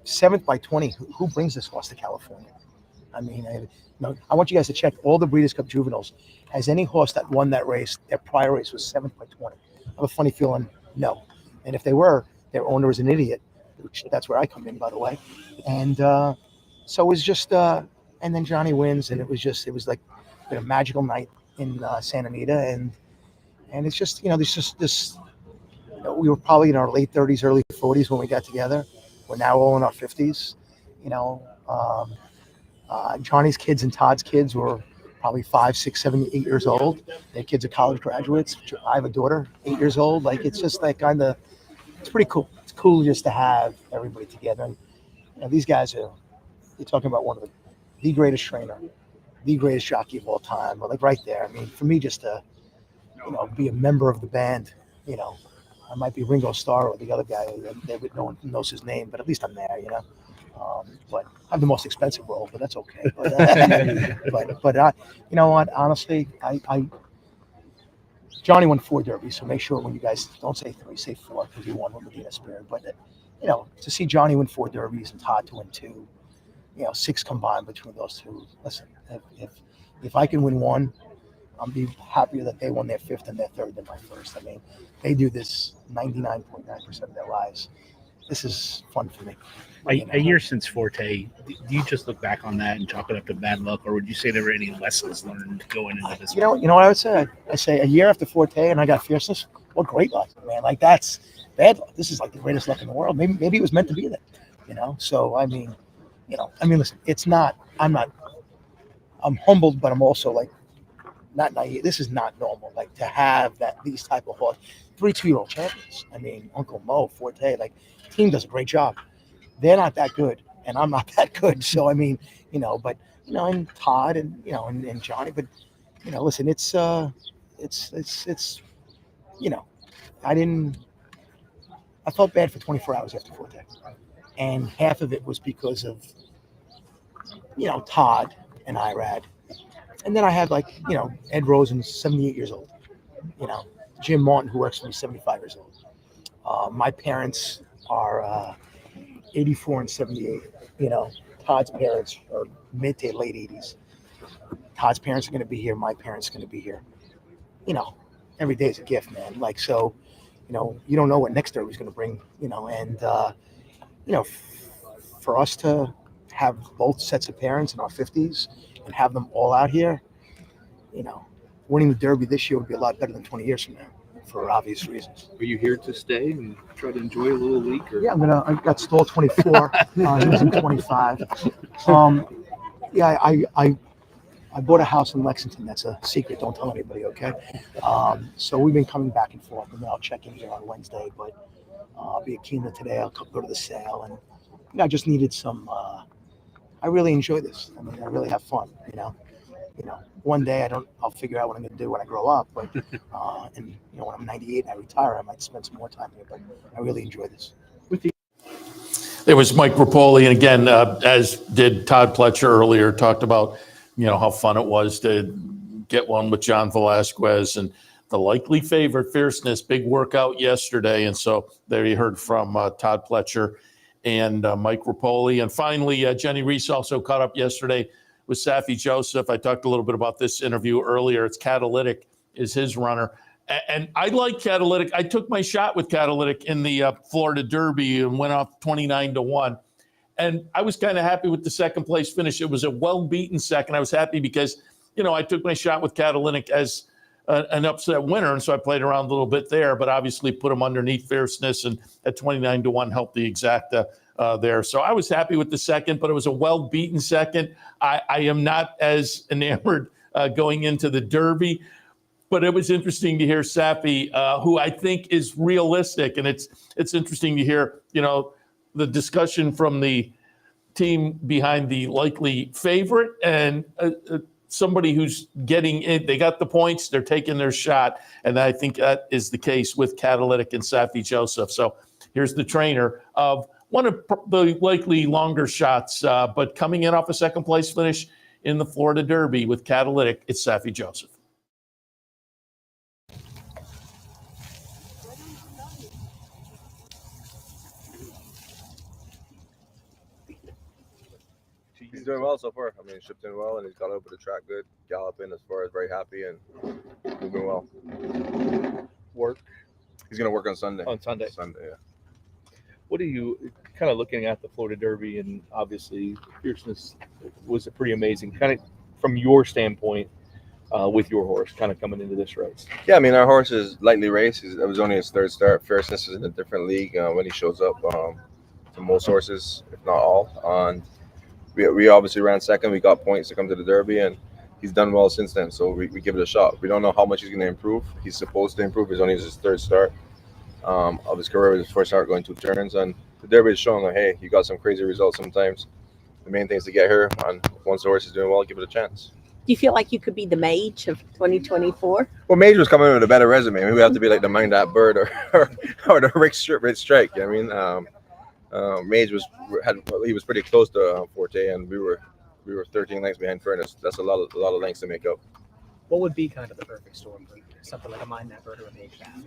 7th by 20. Who brings this horse to California? I want you guys to check all the Breeders' Cup juveniles. Has any horse that won that race, their prior race was 7th by 20? I have a funny feeling no. And if they were, their owner was an idiot. Which that's where I come in, by the way. And so it was just, and then Johnny wins, and it was like a magical night in Santa Anita, and it's just, there's just this. We were probably in our late 30s, early 40s when we got together. We're now all in our 50s. Johnny's kids and Todd's kids were probably 5, 6, 7, 8 years old. Their kids are college graduates. I have a daughter, 8 years old. Like, it's just like it's pretty cool. It's cool just to have everybody together. And these guys you're talking about one of the the greatest trainer, the greatest jockey of all time. But like right there, I mean, for me, just to be a member of the band, I might be Ringo Starr or the other guy. No one knows his name, but at least I'm there, But I have the most expensive role, but that's okay. But you know what? Honestly, Johnny won 4 derbies, so make sure when you guys don't say 3, say 4 because he won with Medina Spirit. But to see Johnny win 4 derbies and Todd to win 2, 6 combined between those two. Listen, if I can win 1, I'll be happier that they won their 5th and their 3rd than my 1st. I mean, they do this 99.9% of their lives. This is fun for me. A year since Forte, do you just look back on that and chalk it up to bad luck, or would you say there were any lessons learned going into this? You know what I would say? I say a year after Forte and I got Fierceness. What great luck, man! Like that's bad luck. This is like the greatest luck in the world. Maybe it was meant to be that. So I mean, listen, it's not. I'm humbled, but I'm also like not naive. This is not normal. Like to have these type of horse, 3 2-year-old champions. I mean, Uncle Mo, Forte, like team does a great job. They're not that good, and I'm not that good. So I mean, but and Todd and and Johnny, but listen, it's I felt bad for 24 hours after Forte, and half of it was because of Todd and Irad, and then I had Ed Rosen, 78 years old, Jim Martin, who works for me, 75 years old. My parents are 84 and 78. Todd's parents are mid to late 80s. Todd's parents are going to be here. My parents are going to be here. Every day is a gift, man. So, you don't know what next derby is going to bring, and, for us to have both sets of parents in our 50s and have them all out here, winning the derby this year would be a lot better than 20 years from now. For obvious reasons. Are you here to stay and try to enjoy a little week? Or? Yeah, I've got stall 24. He was in 25. I bought a house in Lexington. That's a secret. Don't tell anybody, okay? So we've been coming back and forth, and then I'll check in here on Wednesday. But I'll be at Keeneland today. I'll go to the sale, and I just needed some. I really enjoy this. I mean, I really have fun. One day I'll figure out what I'm going to do when I grow up. But and when I'm 98 and I retire, I might spend some more time here. But I really enjoy this. There was Mike Repole, and again, as did Todd Pletcher earlier, talked about how fun it was to get one with John Velasquez and the likely favorite, Fierceness, big workout yesterday. And so there you heard from Todd Pletcher and Mike Repole. And finally, Jenny Reese also caught up yesterday with Saffie Joseph. I talked a little bit about this interview earlier. It's Catalytic is his runner. And I like Catalytic. I took my shot with Catalytic in the Florida Derby and went off 29-1. And I was kind of happy with the second place finish. It was a well-beaten second. I was happy because, I took my shot with Catalytic as an upset winner. And so I played around a little bit there, but obviously put him underneath Fierceness and at 29-1 helped the exacta there. So I was happy with the second, but it was a well-beaten second. I am not as enamored going into the Derby, but it was interesting to hear Saffie, who I think is realistic. And it's interesting to hear, the discussion from the team behind the likely favorite and somebody who's getting in. They got the points, they're taking their shot. And I think that is the case with Catalytic and Saffie Joseph. So here's the trainer of one of the likely longer shots, but coming in off a second place finish in the Florida Derby with Catalytic, it's Saffie Joseph. He's doing well so far. I mean, he shipped in well, and he's got over the track good, galloping as far as very happy and moving well. Work? He's going to work on Sunday. On Sunday? Sunday, yeah. What are you kind of looking at the Florida Derby, and obviously Fierceness was a pretty amazing, kind of from your standpoint with your horse kind of coming into this race? Yeah, I mean, our horse is lightly raced. It was only his 3rd start. Fierceness is in a different league when he shows up to most horses, if not all. And we obviously ran second. We got points to come to the Derby, and he's done well since then. So we give it a shot. We don't know how much he's going to improve. He's supposed to improve. It's only his 3rd start of his career. His first start going 2 turns, and the Derby is showing hey, you got some crazy results sometimes. the main thing is to get her on. Once the horse is doing well, give it a chance. Do you feel like you could be the mage of 2024? Well, Mage was coming in with a better resume. Maybe we have to be like the Mind That Bird or the Rick Strike. I mean, Mage he was pretty close to Forte, and we were 13 lengths behind Furnace. That's a lot of lengths to make up. What would be kind of the perfect storm for something like a Mind That Bird or a Mage Path?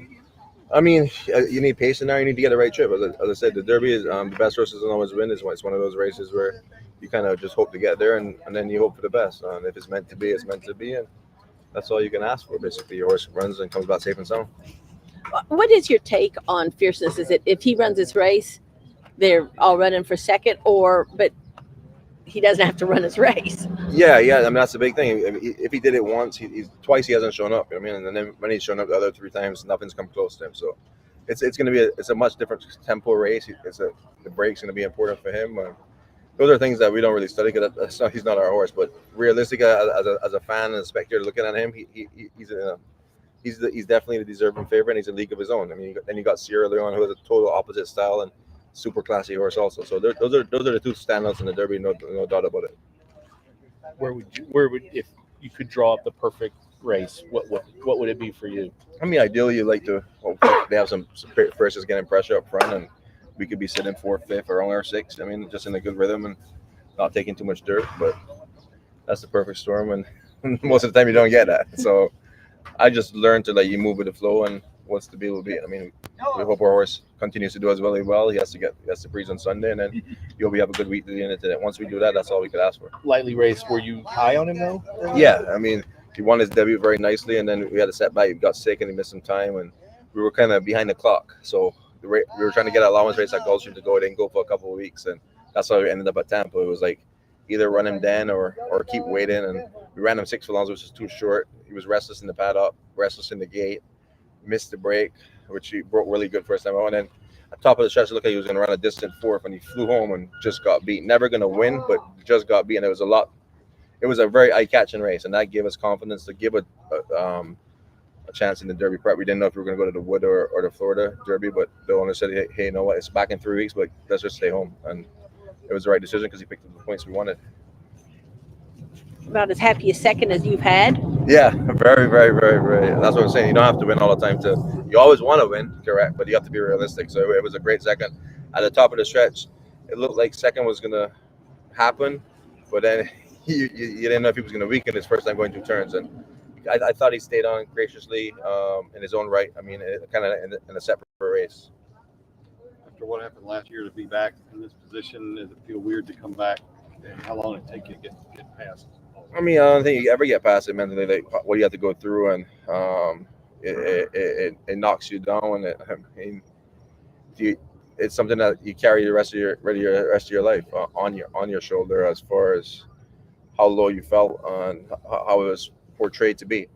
I mean, you need patience now. You need to get the right trip. As I said, the Derby is the best horses don't always win. It's one of those races where you kind of just hope to get there, and then you hope for the best. And if it's meant to be, it's meant to be, and that's all you can ask for. Basically, your horse runs and comes back safe and sound. What is your take on Fierceness? Is it if he runs his race, they're all running for second, but he doesn't have to run his race? Yeah. I mean, that's the big thing. If he did it once, twice he hasn't shown up. I mean, and then when he's shown up the other 3 times, nothing's come close to him. So it's going to be a much different tempo race. The break's going to be important for him. Those are things that we don't really study because he's not our horse. But realistically, as a fan and a spectator looking at him, he's definitely the deserving favorite, and he's a league of his own. I mean, then you got Sierra Leone, who has a total opposite style and super classy horse also. So those are the 2 standouts in the Derby, no doubt about it. Where would if you could draw up the perfect race, what would it be for you? I mean, ideally, you like to hope they have some horses getting pressure up front, and we could be sitting 4th, 5th, or only 6th. I mean, just in a good rhythm and not taking too much dirt. But that's the perfect storm, and most of the time you don't get that. So I just learned to let you move with the flow, and what's to be will be. I mean, we hope our horse continues to do as well. He has to breeze on Sunday, and then we have a good week to the end of it. Once we do that, that's all we could ask for. Lightly raced, were you high on him though? Yeah, I mean, he won his debut very nicely, and then we had a setback. He got sick and he missed some time, and we were kind of behind the clock. So we were trying to get an allowance race at Gulfstream to go. It didn't go for a couple of weeks, and that's how we ended up at Tampa. It was like either run him then or keep waiting, and we ran him 6 furlongs, which was too short. He was restless in the paddock, restless in the gate, missed the break, which he broke really good first time out. And then at top of the stretch, it looked like he was going to run a distant 4th, and he flew home and just got beat. Never going to win, but just got beat. And it was a very eye-catching race, and that gave us confidence to give a chance in the Derby prep. We didn't know if we were going to go to the Wood or the Florida Derby, but the owner said, hey, you know what, it's back in 3 weeks, but let's just stay home. And it was the right decision because he picked up the points we wanted. About as happy a second as you've had? Yeah, very, very, very, very. That's what I'm saying. You don't have to win all the time. You always want to win, correct, but you have to be realistic. So it was a great second. At the top of the stretch, it looked like second was going to happen, but then you didn't know if he was going to weaken his first time going 2 turns. And I thought he stayed on graciously in his own right. I mean, kind of in a separate race. After what happened last year, to be back in this position, does it feel weird to come back? And how long did it take you to get past? I mean, I don't think you ever get past it mentally, like what you have to go through, and it knocks you down. It's something that you carry the rest of your life on your shoulder, as far as how low you felt and how it was portrayed to be.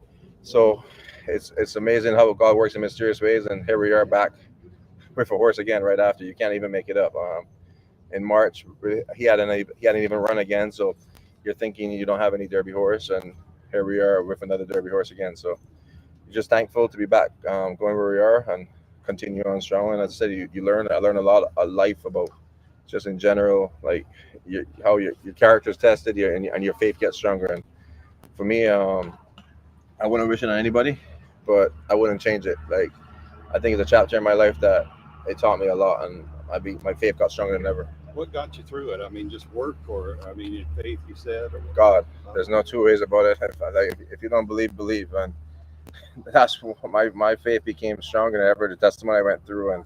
So it's amazing how God works in mysterious ways, and here we are back with a horse again right after. You can't even make it up. In March, he hadn't even run again, so you're thinking you don't have any Derby horse, and here we are with another Derby horse again. So you're just thankful to be back, going where we are and continue on strong. And as I said, I learned a lot of life about just in general, like how your character's tested, and your faith gets stronger. And for me, I wouldn't wish it on anybody, but I wouldn't change it. Like, I think it's a chapter in my life that it taught me a lot, and my faith got stronger than ever. What got you through it? I mean, just work, or I mean, faith, you said? Or God. There's no 2 ways about it. If you don't believe, believe. And that's my faith became stronger than ever. The testimony I went through, and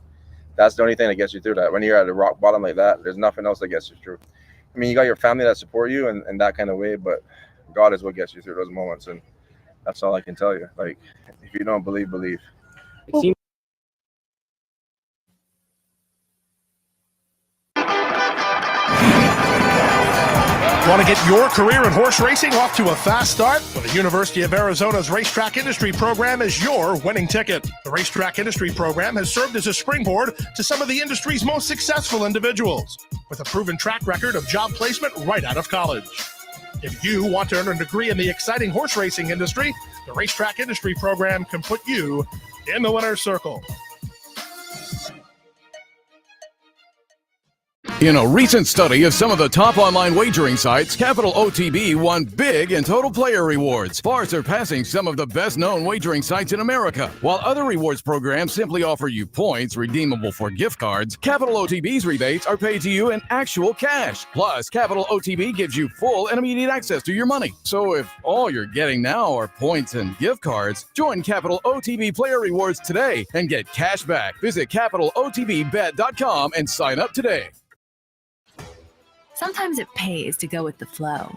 that's the only thing that gets you through that. When you're at the rock bottom like that, there's nothing else that gets you through. I mean, you got your family that support you in that kind of way, but God is what gets you through those moments, and that's all I can tell you. Like, if you don't believe, believe. It seems Want to get your career in horse racing off to a fast start? Well, the University of Arizona's Racetrack Industry Program is your winning ticket. The Racetrack Industry Program has served as a springboard to some of the industry's most successful individuals, with a proven track record of job placement right out of college. If you want to earn a degree in the exciting horse racing industry, the Racetrack Industry Program can put you in the winner's circle. In a recent study of some of the top online wagering sites, Capital OTB won big in total player rewards, far surpassing some of the best-known wagering sites in America. While other rewards programs simply offer you points redeemable for gift cards, Capital OTB's rebates are paid to you in actual cash. Plus, Capital OTB gives you full and immediate access to your money. So if all you're getting now are points and gift cards, join Capital OTB Player Rewards today and get cash back. Visit CapitalOTBBet.com and sign up today. Sometimes it pays to go with the flow,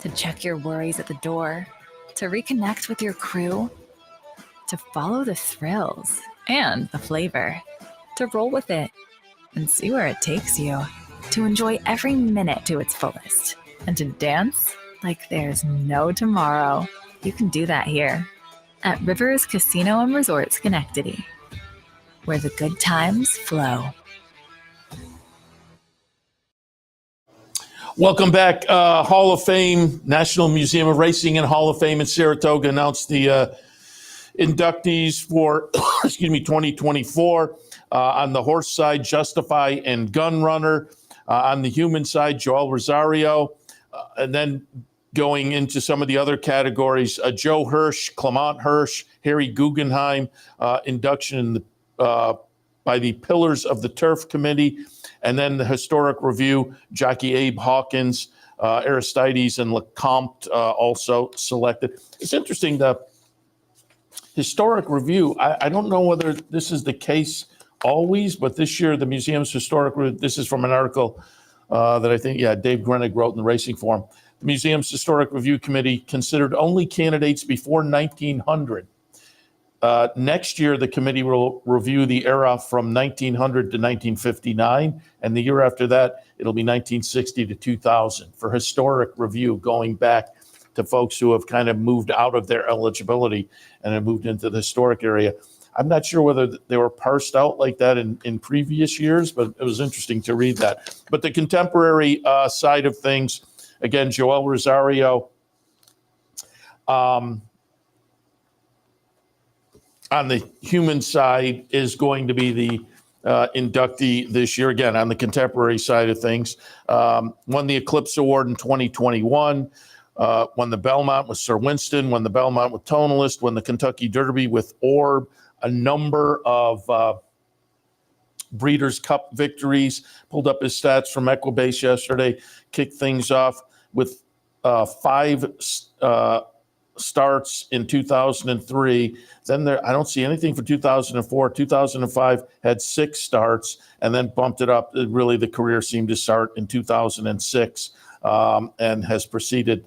to check your worries at the door, to reconnect with your crew, to follow the thrills and the flavor, to roll with it and see where it takes you, to enjoy every minute to its fullest, and to dance like there's no tomorrow. You can do that here at Rivers Casino and Resort Schenectady, where the good times flow. Welcome back. Hall of Fame, National Museum of Racing and Hall of Fame in Saratoga announced the inductees for 2024. On the horse side, Justify and Gun Runner. On the human side, Joel Rosario. And then going into some of the other categories, Joe Hirsch, Clement Hirsch, Harry Guggenheim, induction by the Pillars of the Turf Committee. And then the Historic Review, jockey Abe Hawkins, Aristides, and Lecomte also selected. It's interesting, the Historic Review, I don't know whether this is the case always, but this year the museum's Historic Review, this is from an article that I think, Dave Grenig wrote in the Racing Forum. The museum's Historic Review Committee considered only candidates before 1900. Next year, the committee will review the era from 1900 to 1959, and the year after that, it'll be 1960 to 2000 for historic review, going back to folks who have kind of moved out of their eligibility and have moved into the historic area. I'm not sure whether they were parsed out like that in previous years, but it was interesting to read that. But the contemporary side of things, again, Joel Rosario, on the human side is going to be the inductee this year. Again, on the contemporary side of things, won the Eclipse Award in 2021, won the Belmont with Sir Winston, won the Belmont with Tonalist, won the Kentucky Derby with Orb, a number of Breeders' Cup victories, pulled up his stats from Equibase yesterday, kicked things off with 5 starts in 2003. Then I don't see anything for 2004. 2005 had 6 starts and then bumped it up. Really, the career seemed to start in 2006 and has proceeded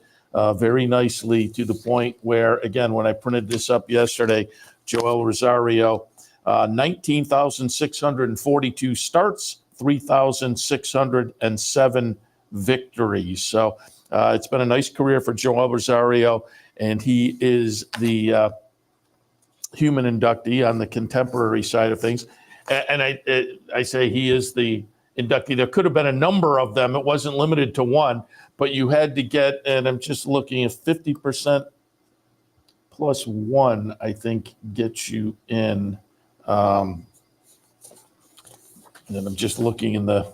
very nicely to the point where, again, when I printed this up yesterday, Joel Rosario, 19,642 starts, 3,607 victories. So it's been a nice career for Joel Rosario, and he is the human inductee on the contemporary side of things. And I say he is the inductee. There could have been a number of them. It wasn't limited to one, but you had to get, and I'm just looking at 50% plus 1, I think, gets you in. And then I'm just looking in the,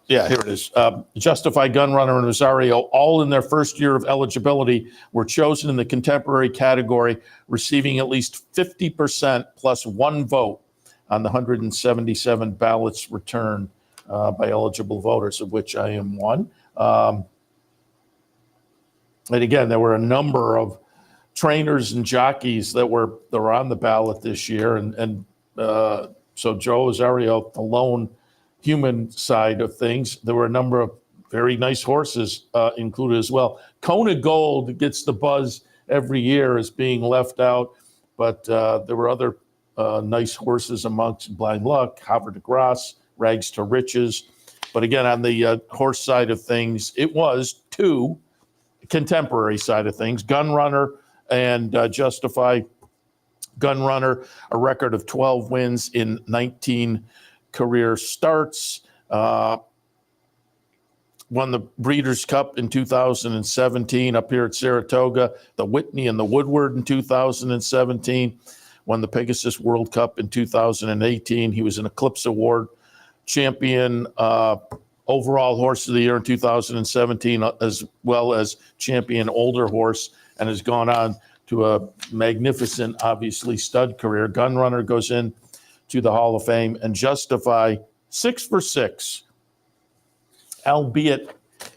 here it is. Justify, Gun Runner, and Rosario, all in their first year of eligibility, were chosen in the contemporary category, receiving at least 50% plus 1 vote on the 177 ballots returned by eligible voters, of which I am one. And again, there were a number of trainers and jockeys that were on the ballot this year, and so Joe Rosario, the lone human side of things. There were a number of very nice horses included as well. Kona Gold gets the buzz every year as being left out, but there were other nice horses amongst Blind Luck, Havre de Grace, Rags to Riches. But again, on the horse side of things, it was 2 contemporary side of things, Gun Runner and Justify. Gun Runner, a record of 12 wins in 19 career starts, won the Breeders' Cup in 2017 up here at Saratoga, the Whitney and the Woodward in 2017, won the Pegasus World Cup in 2018. He was an Eclipse Award champion overall horse of the year in 2017, as well as champion older horse, and has gone on to a magnificent, obviously, stud career. Gun Runner goes in to the Hall of Fame, and Justify 6 for 6, albeit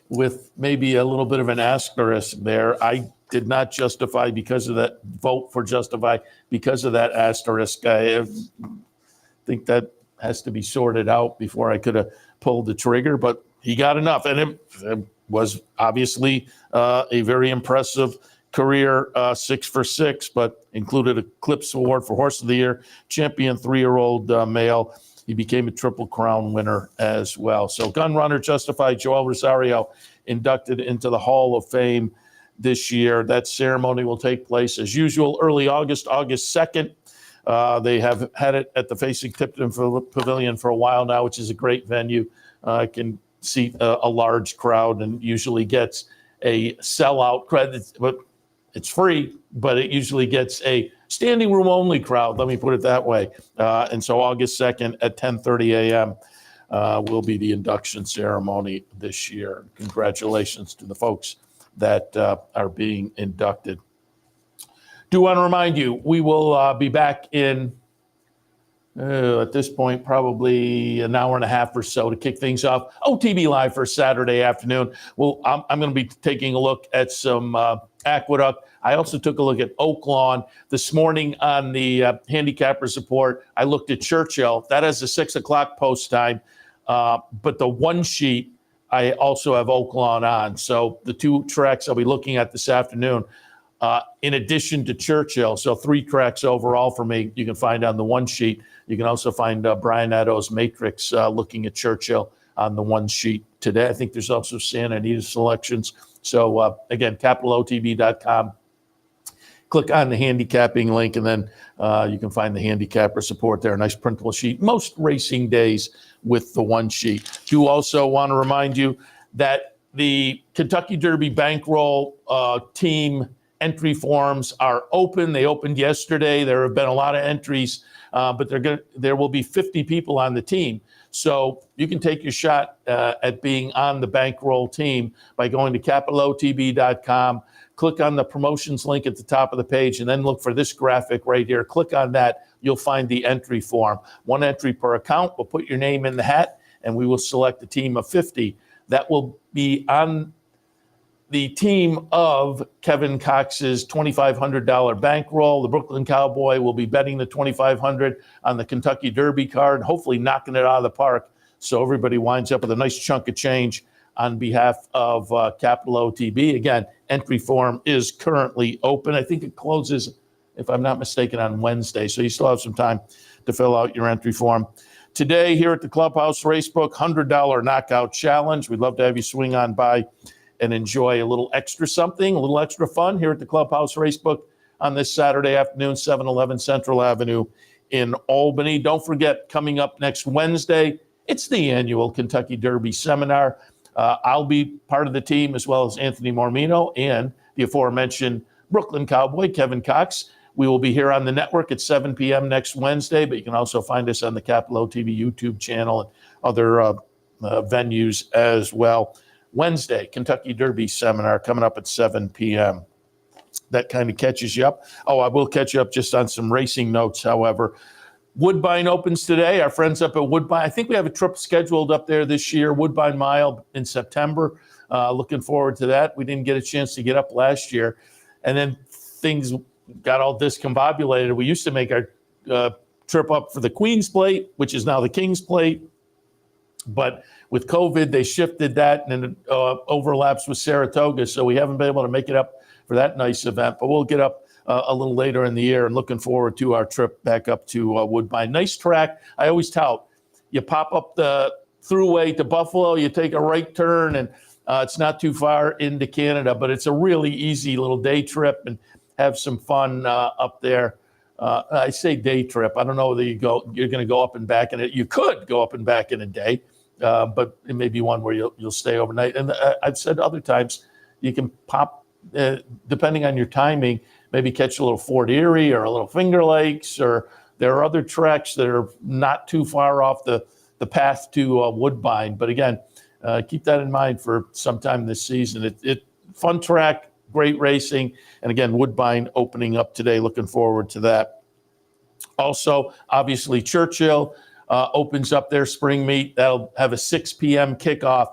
with maybe a little bit of an asterisk there. I did not Justify because of that, vote for Justify because of that asterisk. I think that has to be sorted out before I could have pulled the trigger, but he got enough. And it was obviously a very impressive career, 6 for 6, but included a Clips Award for Horse of the Year, champion 3-year-old male. He became a Triple Crown winner as well. So Gun Runner, Justify, Joel Rosario inducted into the Hall of Fame this year. That ceremony will take place as usual early August 2nd. They have had it at the Facing Tipton Pavilion for a while now, which is a great venue. Can seat a large crowd and usually gets a sellout crowd. But it's free, but it usually gets a standing room only crowd. Let me put it that way. And so August 2nd at 10:30 a.m. Will be the induction ceremony this year. Congratulations to the folks that are being inducted. Do want to remind you, we will be back in, at this point, probably an hour and a half or so to kick things off. OTB Live for Saturday afternoon. Well, I'm going to be taking a look at some Aqueduct. I also took a look at Oaklawn this morning on the Handicappers Report. I looked at Churchill. That has a 6 o'clock post time. But the one sheet, I also have Oaklawn on. So the 2 tracks I'll be looking at this afternoon, in addition to Churchill. So 3 tracks overall for me, you can find on the one sheet. You can also find Brian Addo's Matrix looking at Churchill on the one sheet today. I think there's also Santa Anita selections. So again, capitalotb.com. Click on the handicapping link, and then you can find the handicapper support there. A nice printable sheet. Most racing days with the one sheet. Do also want to remind you that the Kentucky Derby bankroll team entry forms are open. They opened yesterday. There have been a lot of entries, but there will be 50 people on the team. So you can take your shot at being on the bankroll team by going to capitalotb.com. Click on the promotions link at the top of the page, and then look for this graphic right here. Click on that. You'll find the entry form. 1 entry per account. We'll put your name in the hat, and we will select a team of 50. That will be on the team of Kevin Cox's $2,500 bankroll. The Brooklyn Cowboy will be betting the $2,500 on the Kentucky Derby card, hopefully knocking it out of the park so everybody winds up with a nice chunk of change on behalf of Capital OTB. Again, entry form is currently open. I think it closes, if I'm not mistaken, on Wednesday, so you still have some time to fill out your entry form. Today, here at the Clubhouse Racebook, $100 Knockout Challenge. We'd love to have you swing on by and enjoy a little extra something, a little extra fun here at the Clubhouse Racebook on this Saturday afternoon, 711 Central Avenue in Albany. Don't forget, coming up next Wednesday, it's the annual Kentucky Derby Seminar. I'll be part of the team, as well as Anthony Mormino and the aforementioned Brooklyn Cowboy, Kevin Cox. We will be here on the network at 7 p.m. next Wednesday, but you can also find us on the Capital OTB YouTube channel and other venues as well. Wednesday, Kentucky Derby Seminar coming up at 7 p.m. That kind of catches you up. Oh, I will catch you up just on some racing notes, however. Woodbine opens today. Our friends up at Woodbine. I think we have a trip scheduled up there this year, Woodbine Mile in September. Looking forward to that. We didn't get a chance to get up last year. And then things got all discombobulated. We used to make our trip up for the Queen's Plate, which is now the King's Plate. But with COVID, they shifted that, and it overlaps with Saratoga. So we haven't been able to make it up for that nice event. But we'll get up a little later in the year, and looking forward to our trip back up to Woodbine. Nice track. I always tout. You pop up the thruway to Buffalo, you take a right turn, and it's not too far into Canada, but it's a really easy little day trip, and have some fun up there. I say day trip. I don't know whether you're going to go up and back in it. You could go up and back in a day, but it may be one where you'll stay overnight. And I've said other times you can pop, depending on your timing, maybe catch a little Fort Erie or a little Finger Lakes, or there are other treks that are not too far off the the path to Woodbine. But again, keep that in mind for sometime this season. It fun track, great racing, and again, Woodbine opening up today. Looking forward to that. Also, obviously, Churchill opens up their spring meet. That'll have a 6 p.m. kickoff.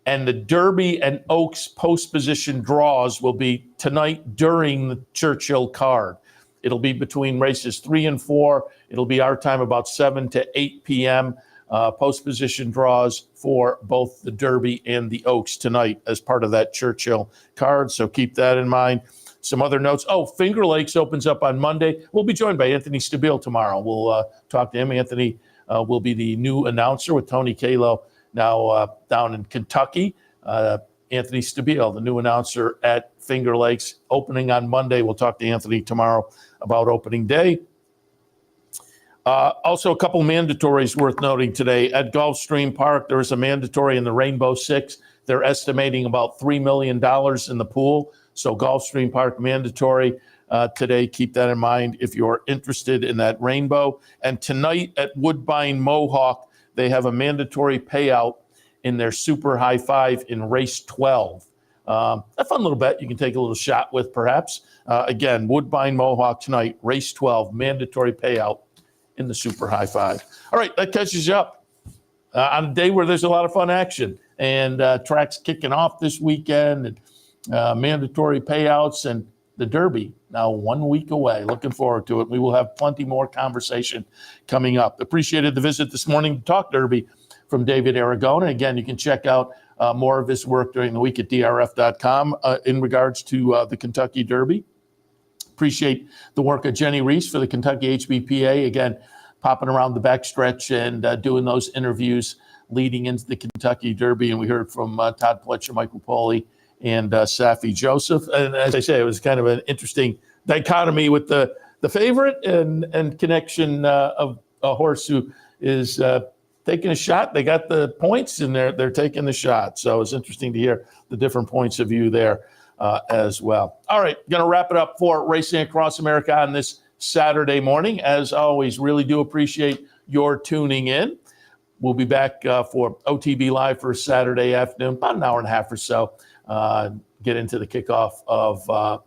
And the Derby and Oaks post position draws will be tonight during the Churchill card. It'll be between races 3 and 4. It'll be our time about 7 to 8 p.m. Post position draws for both the Derby and the Oaks tonight as part of that Churchill card. So keep that in mind. Some other notes. Finger Lakes opens up on Monday. We'll be joined by Anthony Stabile tomorrow. We'll talk to him. Anthony will be the new announcer with Tony Kalo now down in Kentucky. Anthony Stabile, the new announcer at Finger Lakes, opening on Monday. We'll talk to Anthony tomorrow about opening day. Also, a couple mandatories worth noting today. At Gulfstream Park, there is a mandatory in the Rainbow Six. They're estimating about $3 million in the pool. So Gulfstream Park mandatory today. Keep that in mind if you're interested in that Rainbow. And tonight at Woodbine Mohawk, they have a mandatory payout in their Super High Five in race 12. A fun little bet you can take a little shot with, perhaps. Again, Woodbine Mohawk tonight, race 12, mandatory payout in the Super High Five. All right, that catches you up on a day where there's a lot of fun action. And tracks kicking off this weekend, and mandatory payouts, and the Derby now 1 week away. Looking forward to it. We will have plenty more conversation coming up. Appreciated the visit this morning to talk Derby from Daivid Aragona. Again, you can check out more of his work during the week at drf.com in regards to the Kentucky Derby. Appreciate the work of Jenny Reese for the Kentucky HBPA. Again, popping around the backstretch and doing those interviews leading into the Kentucky Derby. And we heard from Todd Pletcher, Mike Repole, and Saffie Joseph. And as I say, it was kind of an interesting dichotomy with the favorite and connection of a horse who is taking a shot. They got the points, and they're taking the shot. So it's interesting to hear the different points of view there as well. All right, going to wrap it up for Racing Across America on this Saturday morning. As always, really do appreciate your tuning in. We'll be back for OTB Live for Saturday afternoon, about an hour and a half or so. Get into the kickoff of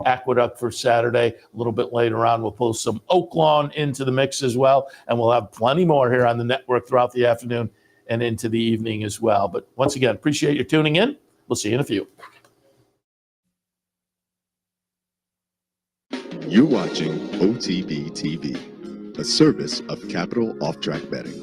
Aqueduct for Saturday. A little bit later on, we'll pull some Oaklawn into the mix as well, and we'll have plenty more here on the network throughout the afternoon and into the evening as well. But once again, appreciate you tuning in. We'll see you in a few. You're watching OTB TV, a service of Capital Off Track Betting.